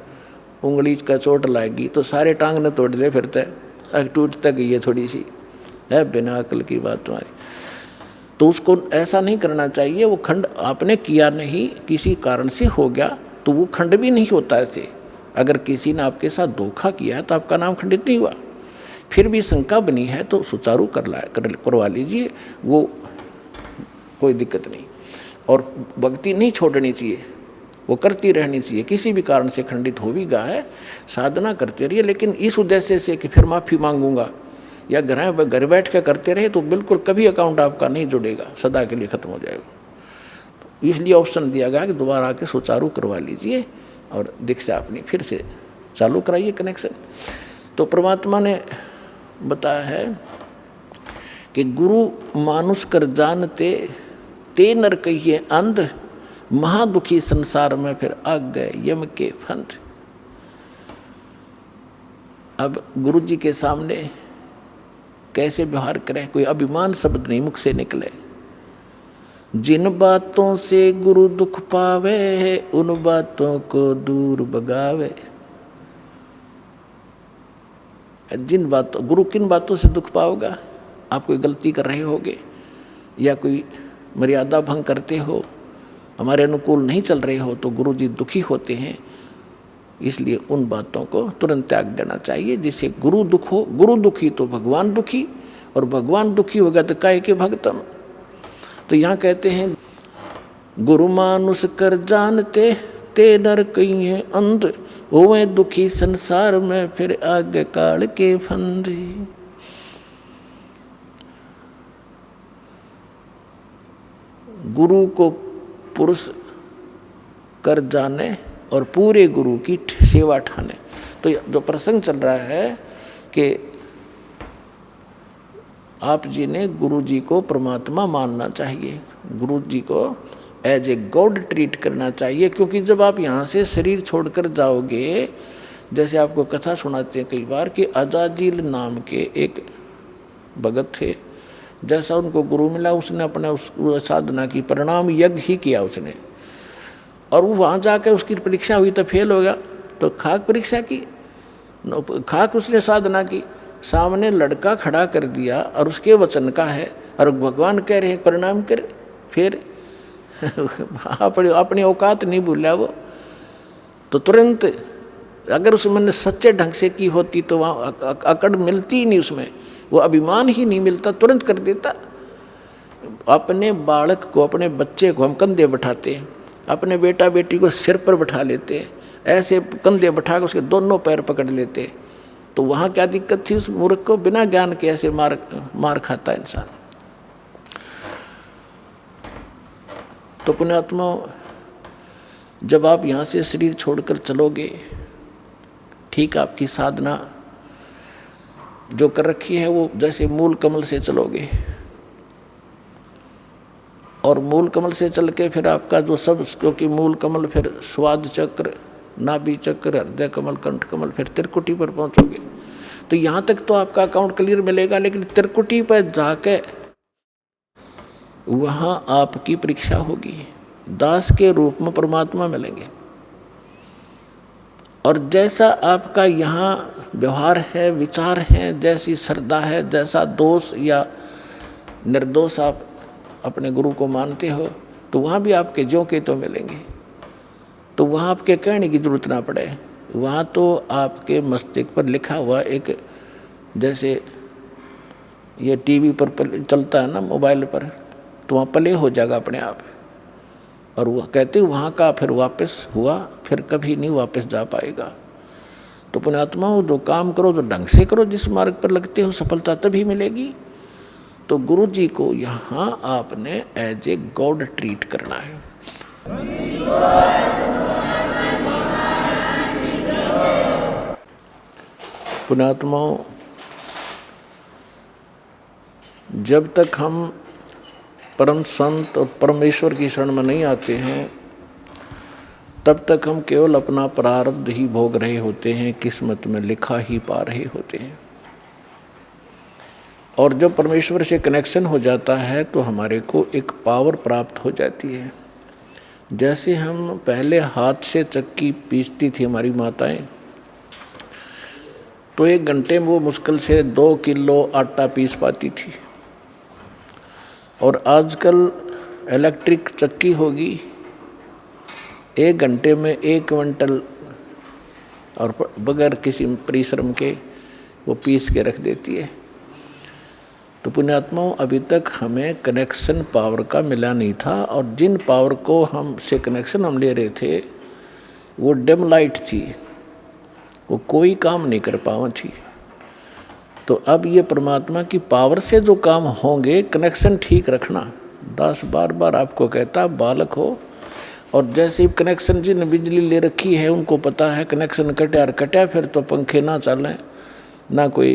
उंगली का चोट लाएगी तो सारे टांग ने तोड़ ले फिरते, टूट तक गई है थोड़ी सी, है बिना अकल की बात तुम्हारी। तो उसको ऐसा नहीं करना चाहिए। वो खंड आपने किया नहीं, किसी कारण से हो गया तो वो खंड भी नहीं होता ऐसे। अगर किसी ने आपके साथ धोखा किया है तो आपका नाम खंडित नहीं हुआ। फिर भी शंका बनी है तो सुचारू करवा लीजिए, वो कोई दिक्कत नहीं। और भक्ति नहीं छोड़नी चाहिए, वो करती रहनी चाहिए। किसी भी कारण से खंडित हो भी गया है, साधना करते रहिए, लेकिन इस उद्देश्य से कि फिर माफ़ी मांगूंगा या घर बैठ कर करते रहे तो बिल्कुल कभी अकाउंट आपका नहीं जुड़ेगा, सदा के लिए ख़त्म हो जाएगा। तो इसलिए ऑप्शन दिया गया कि दोबारा आके सुचारू करवा लीजिए और दीक्षा अपनी फिर से चालू कराइए कनेक्शन। तो परमात्मा ने बताया है कि गुरु मानुष कर जानते ते नर कहिए अंध, महादुखी संसार में फिर आग गए यम के फंद। अब गुरु जी के सामने कैसे व्यवहार करें, कोई अभिमान शब्द नहीं मुख से निकले। जिन बातों से गुरु दुख पावे, उन बातों को दूर भगावे। जिन बातों, गुरु किन बातों से दुख पाओगा, आप कोई गलती कर रहे होगे या कोई मर्यादा भंग करते हो, हमारे अनुकूल नहीं चल रहे हो तो गुरु जी दुखी होते हैं। इसलिए उन बातों को तुरंत त्याग देना चाहिए जिससे गुरु दुख हो। गुरु दुखी तो भगवान दुखी, और भगवान दुखी होगा तो काहे के भगतम। तो यहाँ कहते हैं गुरु मानुष कर जानते ते नर कहीं है अंध, होवे दुखी संसार में फिर आगे काल के फंद। गुरु को पुरुष कर जाने और पूरे गुरु की सेवा ठाने। तो जो प्रसंग चल रहा है कि आप जी ने गुरु जी को परमात्मा मानना चाहिए, गुरु जी को एज ए गॉड ट्रीट करना चाहिए। क्योंकि जब आप यहाँ से शरीर छोड़कर जाओगे, जैसे आपको कथा सुनाते हैं कई बार कि अजाजील नाम के एक भगत थे, जैसा उनको गुरु मिला उसने अपने उस साधना की परिणाम यज्ञ ही किया उसने, और वो वहाँ जाकर उसकी परीक्षा हुई तो फेल हो गया। तो खाक परीक्षा की, खाक उसने साधना की, सामने लड़का खड़ा कर दिया और उसके वचन का है और भगवान कह रहे परिणाम कर। फिर अपनी औकात नहीं भूला वो, तो तुरंत अगर उसमें सच्चे ढंग से की होती तो वहाँ अकड़ मिलती ही नहीं, उसमें वो अभिमान ही नहीं मिलता, तुरंत कर देता। अपने बालक को, अपने बच्चे को हम कंधे बैठाते हैं, अपने बेटा बेटी को सिर पर बैठा लेते हैं, ऐसे कंधे बैठा कर उसके दोनों पैर पकड़ लेते। तो वहाँ क्या दिक्कत थी उस मूर्ख को, बिना ज्ञान के ऐसे मार खाता इंसान। तो पुण्यात्मा, जब आप यहाँ से शरीर छोड़कर चलोगे, ठीक आपकी साधना जो कर रखी है वो जैसे मूल कमल से चलोगे, और मूल कमल से चल के फिर आपका जो सब, क्योंकि मूल कमल फिर स्वाद चक्र, नाभि चक्र, हृदय कमल, कंठ कमल, फिर त्रिकुटी पर पहुंचोगे। तो यहाँ तक तो आपका अकाउंट क्लियर मिलेगा, लेकिन त्रिकुटी पर जाके वहाँ आपकी परीक्षा होगी। दास के रूप में परमात्मा मिलेंगे, और जैसा आपका यहाँ व्यवहार है, विचार है, जैसी श्रद्धा है, जैसा दोष या निर्दोष आप अपने गुरु को मानते हो, तो वहाँ भी आपके ज्यों के तो मिलेंगे। तो वहाँ आपके कहने की जरूरत ना पड़े, वहाँ तो आपके मस्तिष्क पर लिखा हुआ एक, जैसे ये टीवी पर चलता है ना मोबाइल पर, तो वहाँ प्ले हो जाएगा अपने आप। और वह कहते वहाँ का फिर वापस हुआ, फिर कभी नहीं वापस जा पाएगा। तो पुण्यात्माओं, जो काम करो तो ढंग से करो, जिस मार्ग पर लगते हो सफलता तभी मिलेगी। तो गुरु जी को यहाँ आपने एज ए गॉड ट्रीट करना है। पुण्यात्माओं, जब तक हम परम संत और परमेश्वर की शरण में नहीं आते हैं, तब तक हम केवल अपना प्रारब्ध ही भोग रहे होते हैं, किस्मत में लिखा ही पा रहे होते हैं। और जब परमेश्वर से कनेक्शन हो जाता है तो हमारे को एक पावर प्राप्त हो जाती है। जैसे हम पहले हाथ से चक्की पीसती थी हमारी माताएं, तो 1 घंटे में वो मुश्किल से 2 किलो आटा पीस पाती थी। और आजकल इलेक्ट्रिक चक्की होगी, 1 घंटे में 1 क्विंटल और बगैर किसी परिश्रम के वो पीस के रख देती है। तो पुण्यात्माओं, अभी तक हमें कनेक्शन पावर का मिला नहीं था, और जिन पावर को हमसे कनेक्शन हम ले रहे थे वो डिम लाइट थी, वो कोई काम नहीं कर पावा थी। तो अब ये परमात्मा की पावर से जो काम होंगे, कनेक्शन ठीक रखना। दास बार बार आपको कहता, बालक हो और जैसे ही कनेक्शन जिन बिजली ले रखी है उनको पता है कनेक्शन कटा और कटा, फिर तो पंखे ना चलें, ना कोई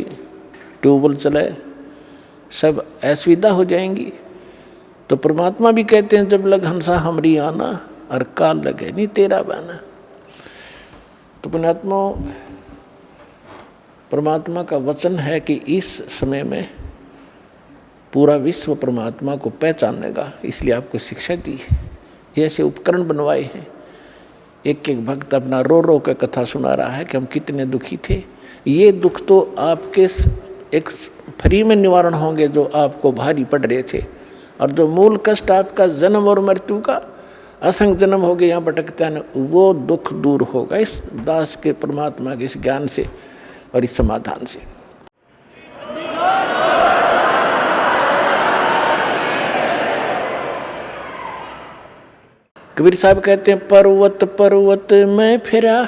ट्यूबवेल चले, सब असुविधा हो जाएंगी। तो परमात्मा भी कहते हैं, जब लग हंसा हमरी आना और काल लगे नहीं तेरा बाना। तो पुण्यात्मा, परमात्मा का वचन है कि इस समय में पूरा विश्व परमात्मा को पहचानेगा, इसलिए आपको शिक्षा दी है, ये ऐसे उपकरण बनवाए हैं। एक एक भक्त अपना रो रो के कथा सुना रहा है कि हम कितने दुखी थे। ये दुख तो आपके एक फ्री में निवारण होंगे जो आपको भारी पड़ रहे थे, और जो मूल कष्ट आपका जन्म और मृत्यु का असंग जन्म हो गए यहाँ भटकता है, वो दुख दूर होगा इस दास के परमात्मा के इस ज्ञान से और इस समाधान से। कबीर साहब कहते हैं, पर्वत पर्वत में फिरा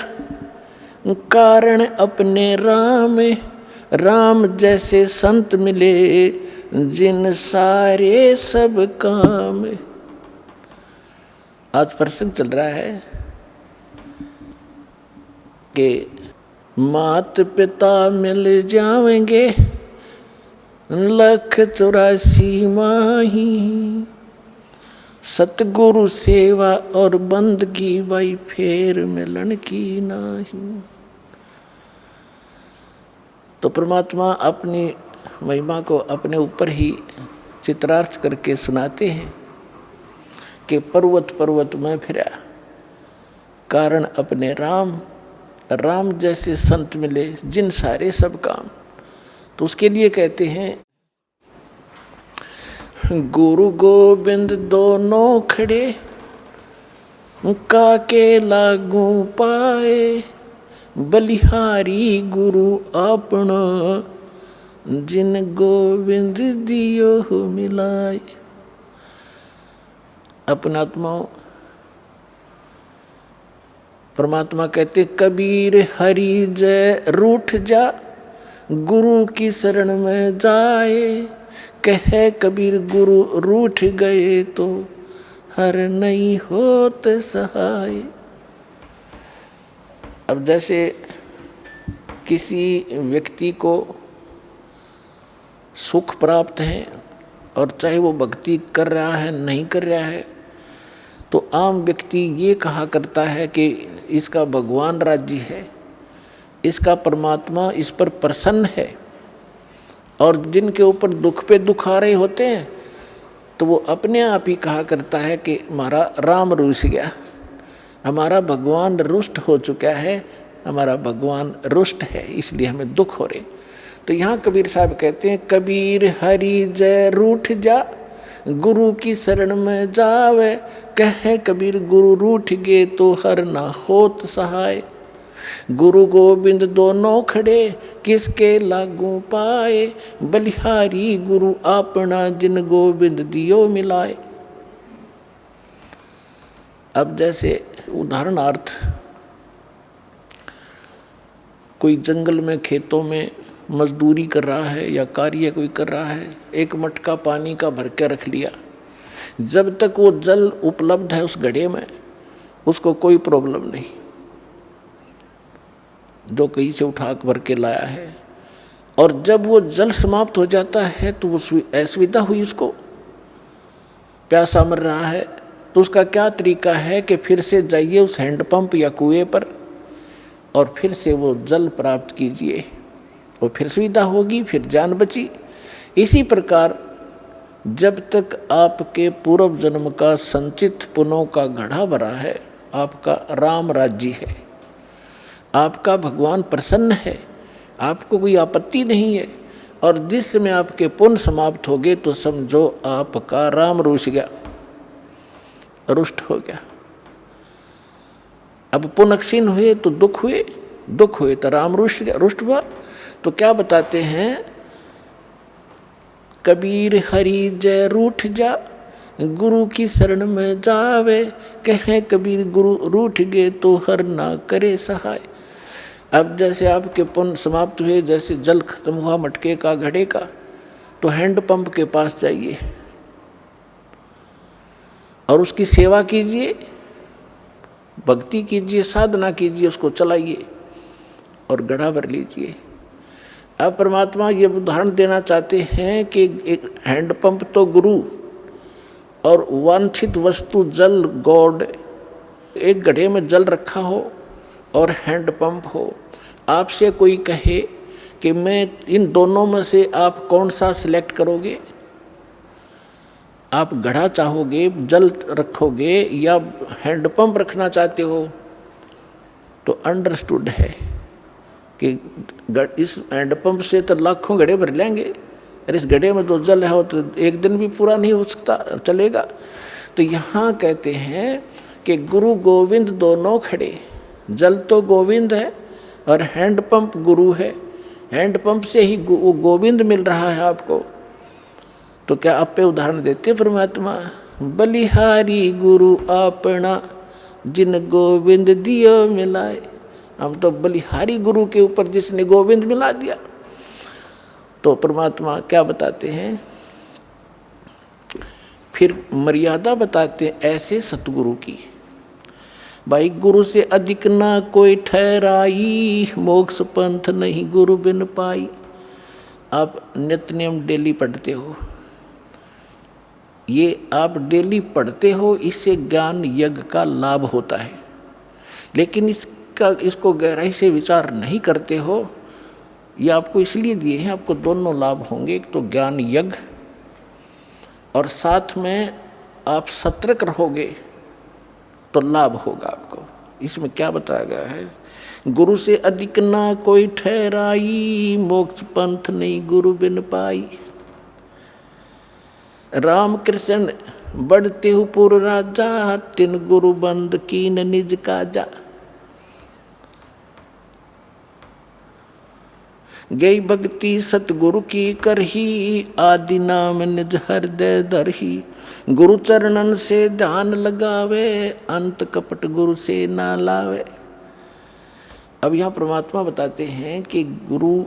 कारण अपने राम, राम जैसे संत मिले जिन सारे सब काम। आज प्रसंग चल रहा है कि मात पिता मिल जाएंगे 184 माही, सतगुरु सेवा और बंदगी भाई फेर मिलन की नाही। तो परमात्मा अपनी महिमा को अपने ऊपर ही चित्रार्थ करके सुनाते हैं कि पर्वत पर्वत में फिरा कारण अपने राम, राम जैसे संत मिले जिन सारे सब काम। तो उसके लिए कहते हैं, गुरु गोविंद दोनों खड़े काके लागू पाए, बलिहारी गुरु अपना जिन गोविंद दियो मिलाए। अपनात्माओं, परमात्मा कहते, कबीर हरि जय रूठ जा गुरु की शरण में जाए, कहे कबीर गुरु रूठ गए तो हर नहीं होत सहाय। अब जैसे किसी व्यक्ति को सुख प्राप्त है और चाहे वो भक्ति कर रहा है नहीं कर रहा है, तो आम व्यक्ति ये कहा करता है कि इसका भगवान राज्य है, इसका परमात्मा इस पर प्रसन्न है। और जिनके ऊपर दुख पे दुख आ रहे होते हैं तो वो अपने आप ही कहा करता है कि हमारा राम रूठ गया, हमारा भगवान रुष्ट हो चुका है, हमारा भगवान रुष्ट है, इसलिए हमें दुख हो रहे। तो यहाँ कबीर साहब कहते हैं, कबीर हरि जय रूठ जा गुरु की शरण में जावे, कहे कबीर गुरु रूठ गए तो हर ना होत सहाय। गुरु गोविंद दोनों खड़े किसके लागू पाए, बलिहारी गुरु अपना जिन गोविंद दियो मिलाए। अब जैसे उदाहरणार्थ कोई जंगल में खेतों में मजदूरी कर रहा है या कार्य कोई कर रहा है, एक मटका पानी का भर के रख लिया, जब तक वो जल उपलब्ध है उस घड़े में उसको कोई प्रॉब्लम नहीं। जो कहीं से उठा भर के लाया है। और जब वो जल समाप्त हो जाता है तो वो असुविधा हुई, उसको प्यासा मर रहा है, तो उसका क्या तरीका है कि फिर से जाइए उस हैंडपंप या कुएं पर और फिर से वो जल प्राप्त कीजिए, और फिर सुविधा होगी, फिर जान बची। इसी प्रकार जब तक आपके पूर्व जन्म का संचित पुण्यों का घड़ा भरा है, आपका राम राज्य है, आपका भगवान प्रसन्न है, आपको कोई आपत्ति नहीं है, और जिस समय आपके पुण्य समाप्त हो गए तो समझो आपका राम रुष्ट गया, रुष्ट हो गया। अब पुण्य क्षीण हुए तो दुख हुए, दुख हुए तो राम रुष्ट गया, रुष्ट हुआ। तो क्या बताते हैं, कबीर हरि जय रूठ जा, गुरु की शरण में जावे, कहें कबीर गुरु रूठ गए तो हर ना करे सहाय। अब जैसे आपके पुण्य समाप्त हुए, जैसे जल खत्म हुआ मटके का घड़े का, तो हैंडपंप के पास जाइए और उसकी सेवा कीजिए, भक्ति कीजिए, साधना कीजिए, उसको चलाइए और घड़ा भर लीजिए। अब परमात्मा ये उदाहरण देना चाहते हैं कि एक हैंडपंप तो गुरु और वांछित वस्तु जल गॉड, एक घड़े में जल रखा हो और हैंडपंप हो। आपसे कोई कहे कि मैं इन दोनों में से आप कौन सा सिलेक्ट करोगे, आप घड़ा चाहोगे, जल रखोगे या हैंडपंप रखना चाहते हो, तो अंडरस्टूड है कि इस हैंडपंप से तो लाखों घड़े भर लेंगे, और इस घड़े में तो जल है तो एक दिन भी पूरा नहीं हो सकता, चलेगा। तो यहाँ कहते हैं कि गुरु गोविंद दोनों खड़े, जल तो गोविंद है और हैंडपंप गुरु है, हैंडपंप से ही गोविंद मिल रहा है आपको। तो क्या आप पे उदाहरण देते परमात्मा, बलिहारी गुरु आपना, जिन गोविंद दियो मिलाए। हम तो बलिहारी गुरु के ऊपर जिसने गोविंद मिला दिया। तो परमात्मा क्या बताते हैं, फिर मर्यादा बताते हैं ऐसे सतगुरु की, भाई गुरु से अधिक ना कोई ठहराई, मोक्ष पंथ नहीं गुरु बिन पाई। आप नित्य नियम डेली पढ़ते हो, ये आप डेली पढ़ते हो, इससे ज्ञान यज्ञ का लाभ होता है, लेकिन इसको गहराई से विचार नहीं करते हो। ये आपको इसलिए दिए हैं, आपको दोनों लाभ होंगे, एक तो ज्ञान यज्ञ और साथ में आप सतर्क रहोगे तो लाभ होगा आपको। इसमें क्या बताया गया है, गुरु से अधिक ना कोई ठहराई, मोक्ष पंथ नहीं गुरु बिन पाई। राम कृष्ण बढ़ते हु पुर राजा, तिन गुरु बंद कीन निज काजा। गई भक्ति सतगुरु की करही, आदि नाम निज हृदय धरही। गुरु चरणन से ध्यान लगावे, अंत कपट गुरु से ना लावे। अब यहाँ परमात्मा बताते हैं कि गुरु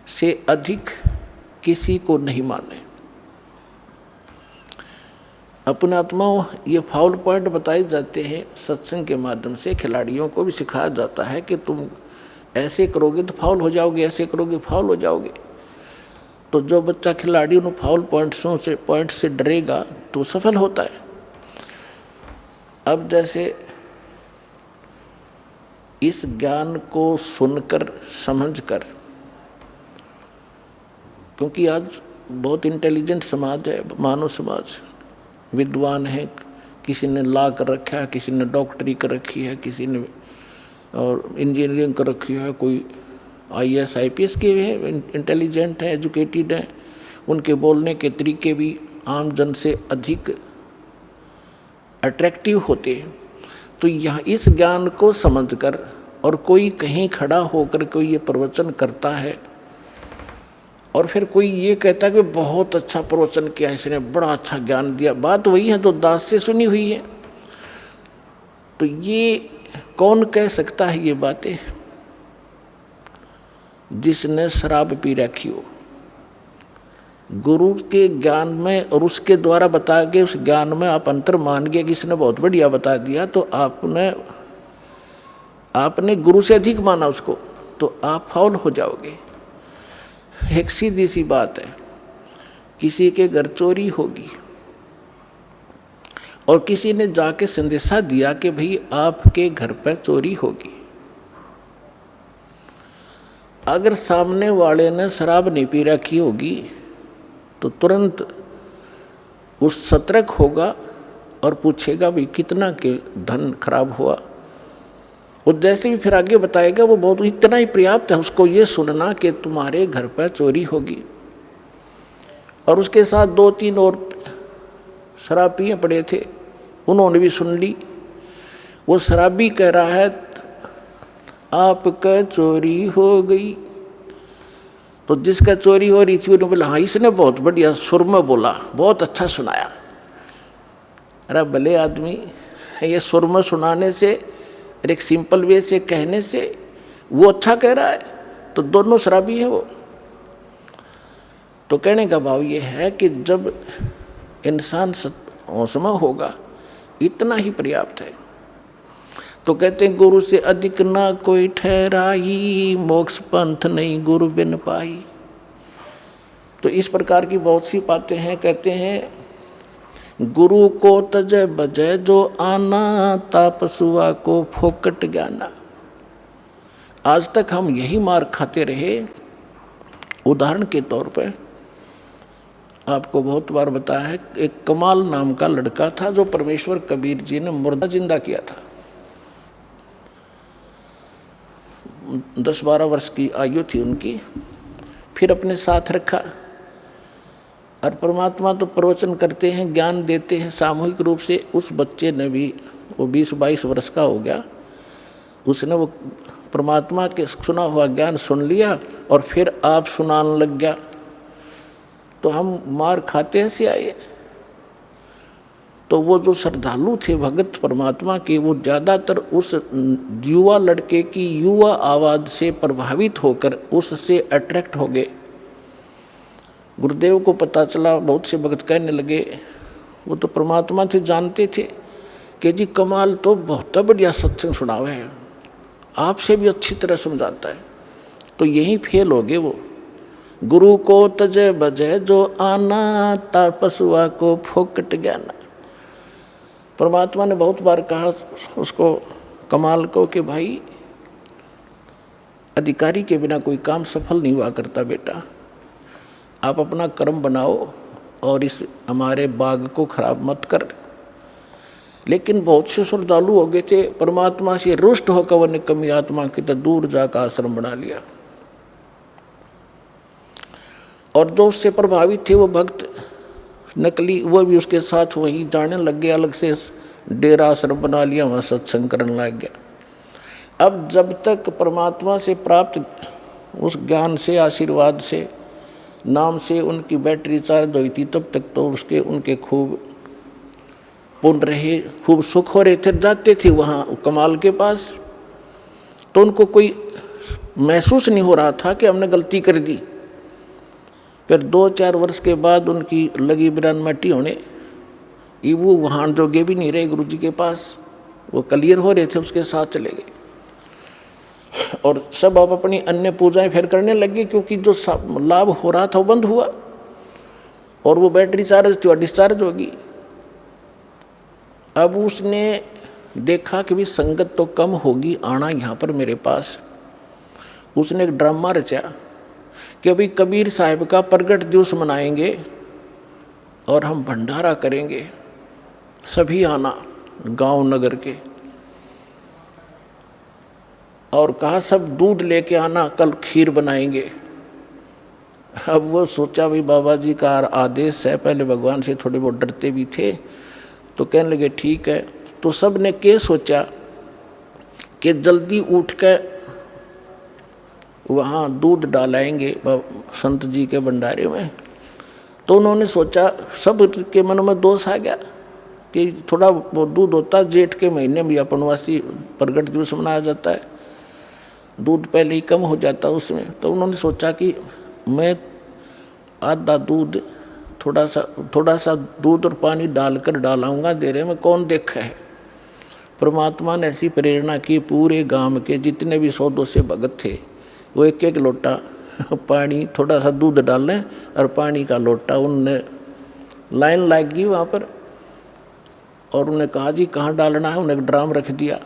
से अधिक किसी को नहीं माने। अपने आत्माओं ये फाउल पॉइंट बताए जाते हैं सत्संग के माध्यम से, खिलाड़ियों को भी सिखाया जाता है कि तुम ऐसे करोगे तो फाउल हो जाओगे, ऐसे करोगे फाउल हो जाओगे। तो जो बच्चा खिलाड़ी उन फाउल पॉइंट से डरेगा तो सफल होता है। अब जैसे इस ज्ञान को सुनकर समझकर, क्योंकि आज बहुत इंटेलिजेंट समाज है, मानव समाज, विद्वान है, किसी ने लॉ कर रखा है, किसी ने डॉक्टरी कर रखी है, किसी ने और इंजीनियरिंग कर रखी है, कोई IAS IPS के हैं, इंटेलिजेंट हैं, एजुकेटेड हैं, उनके बोलने के तरीके भी आम जन से अधिक अट्रैक्टिव होते हैं। तो यहाँ इस ज्ञान को समझकर, और कोई कहीं खड़ा होकर कोई ये प्रवचन करता है और फिर कोई ये कहता है कि बहुत अच्छा प्रवचन किया, इसने बड़ा अच्छा ज्ञान दिया, बात वही है तो दास से सुनी हुई है। तो ये कौन कह सकता है ये बातें, जिसने शराब पी रखी हो। गुरु के ज्ञान में और उसके द्वारा बताए गए उस ज्ञान में आप अंतर मान गए कि इसने बहुत बढ़िया बता दिया, तो आपने आपने गुरु से अधिक माना उसको, तो आप फाउल हो जाओगे। एक सीधी सी बात है, किसी के घर चोरी होगी और किसी ने जाके संदेशा दिया कि भाई आपके घर पर चोरी होगी, अगर सामने वाले ने शराब नहीं पी रखी होगी तो तुरंत उस सतर्क होगा और पूछेगा भाई कितना के धन खराब हुआ। और जैसे भी फिर आगे बताएगा वो बहुत इतना ही पर्याप्त है उसको ये सुनना कि तुम्हारे घर पर चोरी होगी। और उसके साथ 2-3 और शराब पिए पड़े थे, उन्होंने भी सुन ली। वो शराबी कह रहा है आपका चोरी हो गई। तो जिसका चोरी हो रही थी उन्होंने बोला हाँ इसने बहुत बढ़िया सुर में बोला, बहुत अच्छा सुनाया। अरे भले आदमी, ये सुर में सुनाने से और एक सिंपल वे से कहने से वो अच्छा कह रहा है, तो दोनों शराबी है वो। तो कहने का भाव ये है कि जब इंसान होशमा होगा इतना ही पर्याप्त है। तो कहते हैं गुरु से अधिक ना कोई ठहराई, मोक्ष पंथ नहीं गुरु बिन पाई। तो इस प्रकार की बहुत सी बातें हैं। कहते हैं गुरु को तजय बजय जो आना, तापसुआ को फोकट ज्ञाना। आज तक हम यही मार खाते रहे। उदाहरण के तौर पर आपको बहुत बार बताया है, एक कमाल नाम का लड़का था जो परमेश्वर कबीर जी ने मुर्दा जिंदा किया था। 10-12 वर्ष की आयु थी उनकी। फिर अपने साथ रखा और परमात्मा तो प्रवचन करते हैं, ज्ञान देते हैं सामूहिक रूप से। उस बच्चे ने भी, वो 20-22 वर्ष का हो गया, उसने वो परमात्मा के सुना हुआ ज्ञान सुन लिया और फिर आप सुनाने लग गया। तो हम मार खाते से आए। तो वो जो श्रद्धालु थे भगत परमात्मा के, वो ज़्यादातर उस युवा लड़के की युवा आवाज़ से प्रभावित होकर उससे अट्रैक्ट हो गए। गुरुदेव को पता चला, बहुत से भगत कहने लगे, वो तो परमात्मा थे, जानते थे कि जी कमाल तो बहुत बढ़िया सत्संग सुनावे है, आपसे भी अच्छी तरह समझाता है। तो यही फेल हो गए वो। गुरु को तजय बजय जो आना, तापसुआ को फोकट ज्ञाना। परमात्मा ने बहुत बार कहा उसको, कमाल को, कि भाई अधिकारी के बिना कोई काम सफल नहीं हुआ करता बेटा, आप अपना कर्म बनाओ और इस हमारे बाग को खराब मत कर। लेकिन बहुत से श्रद्धालु हो गए थे, परमात्मा से रुष्ट होकर वो निकम्मी आत्मा की तो दूर जाकर आश्रम बना लिया। और जो उससे प्रभावित थे वो भक्त नकली, वो भी उसके साथ वही जाने लग गया, अलग से डेरा आश्रम बना लिया, वहाँ सत्संग करने लग गया। अब जब तक परमात्मा से प्राप्त उस ज्ञान से, आशीर्वाद से, नाम से उनकी बैटरी चार्ज हुई थी, तब तक तो उसके उनके खूब पुण्य रहे, खूब सुख हो रहे थे। जाते थे वहाँ कमाल के पास तो उनको कोई महसूस नहीं हो रहा था कि हमने गलती कर दी। फिर 2-4 वर्ष के बाद उनकी लगी बिरान मट्टी होने, ये वो वहाँ जोगे भी नहीं रहे गुरु जी के पास, वो क्लियर हो रहे थे, उसके साथ चले गए। और सब अब अपनी अन्य पूजाएं फिर करने लगे, क्योंकि जो लाभ हो रहा था वो बंद हुआ और वो बैटरी चार्ज थी, डिस्चार्ज होगी। अब उसने देखा कि भी संगत तो कम होगी, आना यहाँ पर मेरे पास। उसने एक ड्रामा रचा कि अभी कबीर साहिब का प्रगट दिवस मनाएंगे और हम भंडारा करेंगे, सभी आना गांव नगर के। और कहा सब दूध लेके आना, कल खीर बनाएंगे। अब वो सोचा भाई बाबा जी का आदेश है, पहले भगवान से थोड़े बहुत डरते भी थे, तो कहने लगे ठीक है। तो सब ने क्या सोचा कि जल्दी उठ कर वहाँ दूध डालाएंगे संत जी के भंडारे में। तो उन्होंने सोचा, सब के मन में दोष आ गया कि थोड़ा वो दूध होता, जेठ के महीने में अपनवासी प्रगट दिवस मनाया जाता है, दूध पहले ही कम हो जाता उसमें। तो उन्होंने सोचा कि मैं आधा दूध, थोड़ा सा दूध और पानी डालकर डालाऊंगा, देरे में कौन देखा है। परमात्मा ने ऐसी प्रेरणा की, पूरे गांव के जितने भी 100-200 भगत थे वो एक एक लोटा पानी, थोड़ा सा दूध डालें और पानी का लोटा, उनने लाइन लगी वहाँ पर और उन्हें कहा जी कहाँ डालना है। उन्हें ड्राम रख दिया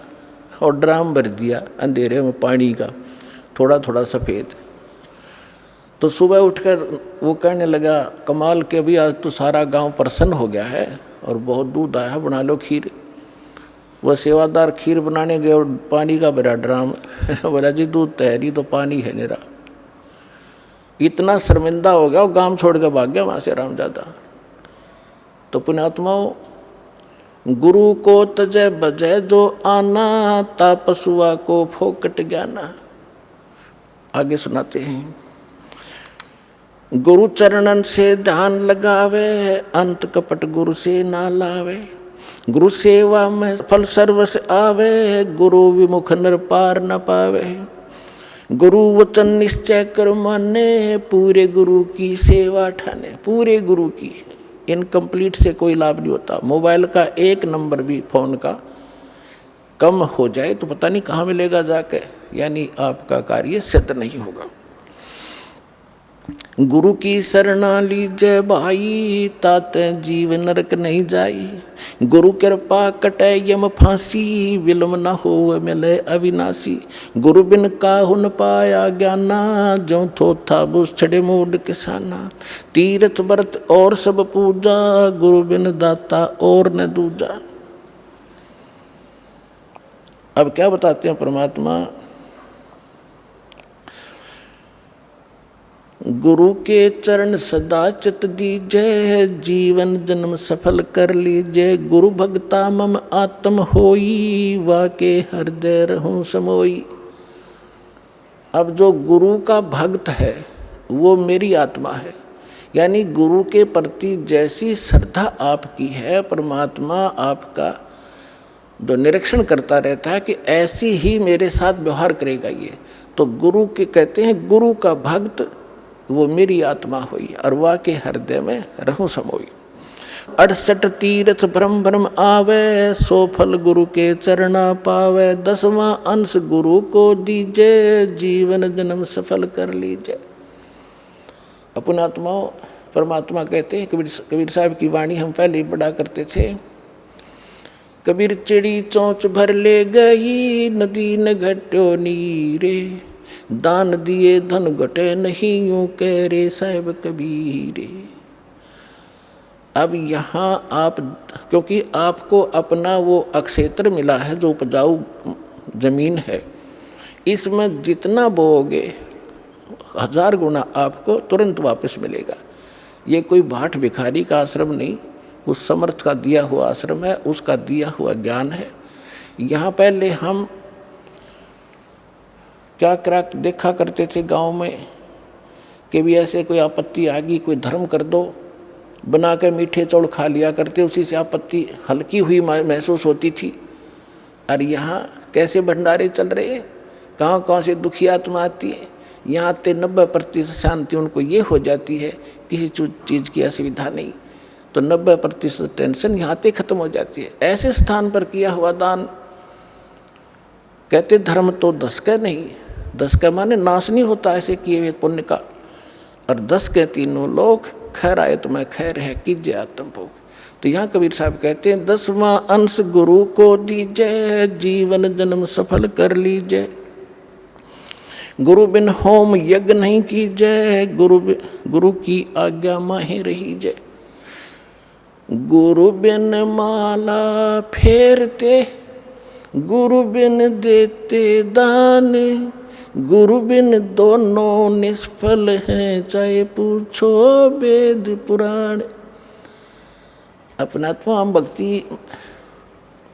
और ड्राम भर दिया अंधेरे में पानी का, थोड़ा थोड़ा सफ़ेद। तो सुबह उठकर वो कहने लगा कमाल के अभी आज तो सारा गांव प्रसन्न हो गया है और बहुत दूध आया है, बना लो खीर। वह सेवादार खीर बनाने गए और पानी का भरा ड्राम बोला जी दूध तैयारी तो पानी है मेरा। इतना शर्मिंदा हो गया, वो गांव छोड़ के भाग गया वहाँ से रामजादा। तो पुण्यात्माओं, गुरु को तजय बजय जो आना, तापसुआ को फोकट ज्ञाना। आगे सुनाते हैं, गुरु चरणन से ध्यान लगावे, अंत कपट गुरु से ना लावे। गुरु सेवा में फल सर्वस आवे, गुरु विमुख नर पार न पावे। गुरु वचन निश्चय कर माने, पूरे गुरु की सेवा ठाने। पूरे गुरु की, इनकम्प्लीट से कोई लाभ नहीं होता। मोबाइल का एक नंबर भी फोन का कम हो जाए तो पता नहीं कहाँ मिलेगा जाके, यानी आपका कार्य सिद्ध नहीं होगा। गुरु की शरणा लीजय भाई, ताते जीव नरक नहीं जाई। गुरु कृपा कटे यम फांसी, विलम न हो मिले अविनाशी। गुरु बिन काहु न पाया ज्ञाना, जो थो था बुझ छड़े मूड किसाना। तीर्थ व्रत और सब पूजा, गुरु बिन दाता और न दूजा। अब क्या बताते हैं परमात्मा, गुरु के चरण सदा चित दीजय, जीवन जन्म सफल कर लीजय। गुरु भक्ता मम आत्म होई, वाके हृदय रहूं समोई। अब जो गुरु का भक्त है वो मेरी आत्मा है, यानी गुरु के प्रति जैसी श्रद्धा आपकी है, परमात्मा आपका जो निरीक्षण करता रहता है कि ऐसी ही मेरे साथ व्यवहार करेगा ये। तो गुरु के कहते हैं गुरु का भक्त वो मेरी आत्मा हुई, और वह के हृदय में रहूं समोई। 68 तीर्थ भ्रम भ्रम आवे, सो फल गुरु के चरणा पावे। 10वां अंश गुरु को दीजे, जीवन जन्म सफल कर लीजिए। अपना आत्माओं, परमात्मा कहते हैं, कबीर साहब की वाणी हम पहले ही पढ़ा करते थे। कबीर चिड़ी चोंच भर ले गई, नदी न घट्यो नीरे। दान दिए धन घटे नहीं, यूं कह रे साहिब कबीरे। अब यहाँ आप, क्योंकि आपको अपना वो अक्षेत्र मिला है जो उपजाऊ जमीन है, इसमें जितना बोओगे 1000 गुना आपको तुरंत वापस मिलेगा। ये कोई भाट भिखारी का आश्रम नहीं, उस समर्थ का दिया हुआ आश्रम है, उसका दिया हुआ ज्ञान है। यहाँ पहले हम क्या क्या देखा करते थे गांव में कि भी ऐसे कोई आपत्ति आ गई, कोई धर्म कर दो, बना के मीठे चौड़ खा लिया करते, उसी से आपत्ति हल्की हुई महसूस होती थी। और यहाँ कैसे भंडारे चल रहे, कहाँ कहाँ से दुखी आत्मा आती है। यहाँ आते 90% शांति उनको ये हो जाती है, किसी चीज़ की असुविधा नहीं, तो 90% टेंशन यहाँ आते खत्म हो जाती है। ऐसे स्थान पर किया हुआ दान, कहते धर्म तो 10 का नहीं, 10 का माने नाश नहीं होता ऐसे किए हुए पुण्य का। और 10 के तीनों लोग, खैर आए तो मैं खैर है कीजिए आत्म भोग। तो यहाँ कबीर साहब कहते हैं 10वां अंश गुरु को दीजिए, जीवन जन्म सफल कर लीजिए। गुरु बिन होम यज्ञ नहीं कीजिए, गुरु की आज्ञा माहे रहीजे। गुरु बिन माला फेरते, गुरु बिन देते दान। गुरु बिन दोनों निष्फल हैं, चाहे पूछो वेद पुराण। अपनात्मा हम भक्ति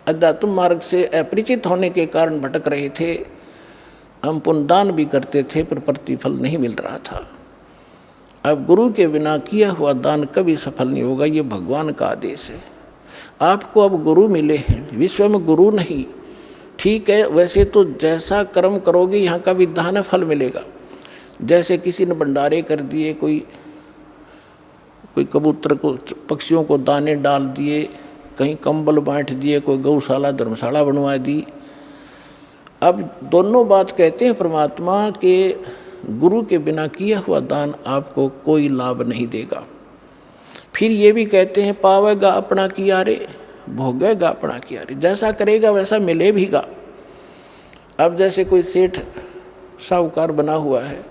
अध्यात्म मार्ग से अपरिचित होने के कारण भटक रहे थे। हम पुण्यदान भी करते थे पर प्रतिफल नहीं मिल रहा था। अब गुरु के बिना किया हुआ दान कभी सफल नहीं होगा, ये भगवान का आदेश है। आपको अब गुरु मिले हैं, विश्व में गुरु नहीं, ठीक है, वैसे तो जैसा कर्म करोगे यहाँ का विधान फल मिलेगा। जैसे किसी ने भंडारे कर दिए, कोई कबूतर को, पक्षियों को दाने डाल दिए, कहीं कंबल बांट दिए, कोई गौशाला धर्मशाला बनवा दी। अब दोनों बात कहते हैं परमात्मा के गुरु के बिना किया हुआ दान आपको कोई लाभ नहीं देगा। फिर ये भी कहते हैं पावेगा अपना किया रे, भोगेगा अपना किया रे, जैसा करेगा वैसा मिले भीगा। अब जैसे कोई सेठ साहूकार बना हुआ है,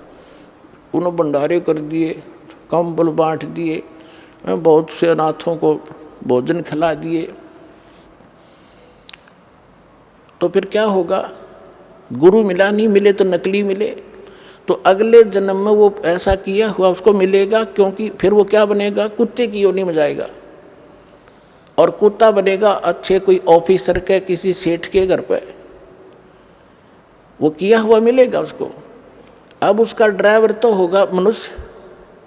उन्होंने भंडारे कर दिए, कंबल बांट दिए, बहुत से अनाथों को भोजन खिला दिए, तो फिर क्या होगा? गुरु मिला नहीं, मिले तो नकली मिले, तो अगले जन्म में वो ऐसा किया हुआ उसको मिलेगा, क्योंकि फिर वो क्या बनेगा? कुत्ते की योनि में जाएगा, और कुत्ता बनेगा अच्छे कोई ऑफिसर के, किसी सेठ के घर पे, वो किया हुआ मिलेगा उसको। अब उसका ड्राइवर तो होगा मनुष्य,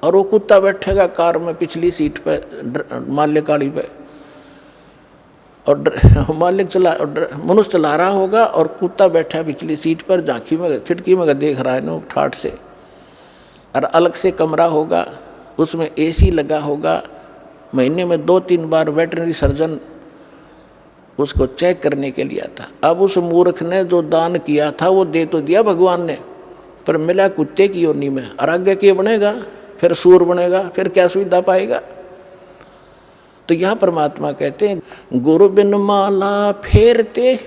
और वो कुत्ता बैठेगा कार में पिछली सीट पे, माल्य गाड़ी पे, और मालिक मनुष्य चला रहा होगा और कुत्ता बैठा पिछली सीट पर, झांकी में खिड़की में देख रहा है ना ठाठ से। और अलग से कमरा होगा, उसमें एसी लगा होगा, महीने में 2-3 बार वेटरनरी सर्जन उसको चेक करने के लिए आता। अब उस मूर्ख ने जो दान किया था वो दे तो दिया भगवान ने, पर मिला कुत्ते की योनि में, और आगे क्या बनेगा? फिर सूर बनेगा, फिर क्या सुविधा पाएगा? तो यहाँ परमात्मा कहते हैं गुरु बिन माला फेरते,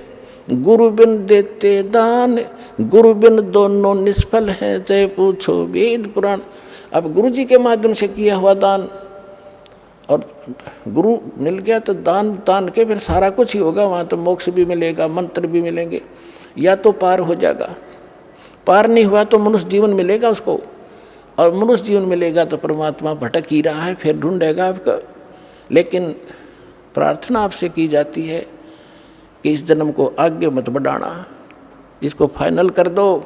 गुरु बिन देते दान, गुरु बिन दोनों निष्फल है, चाहे पूछो वेद पुराण। अब गुरु जी के माध्यम से किया हुआ दान, और गुरु मिल गया तो दान के फिर सारा कुछ ही होगा, वहाँ तो मोक्ष भी मिलेगा, मंत्र भी मिलेंगे, या तो पार हो जाएगा। पार नहीं हुआ तो मनुष्य जीवन मिलेगा उसको, और मनुष्य जीवन मिलेगा तो परमात्मा भटक ही रहा है, फिर ढूंढेगा आपका। लेकिन प्रार्थना आपसे की जाती है कि इस जन्म को आगे मत बढ़ाना, इसको फाइनल कर दो।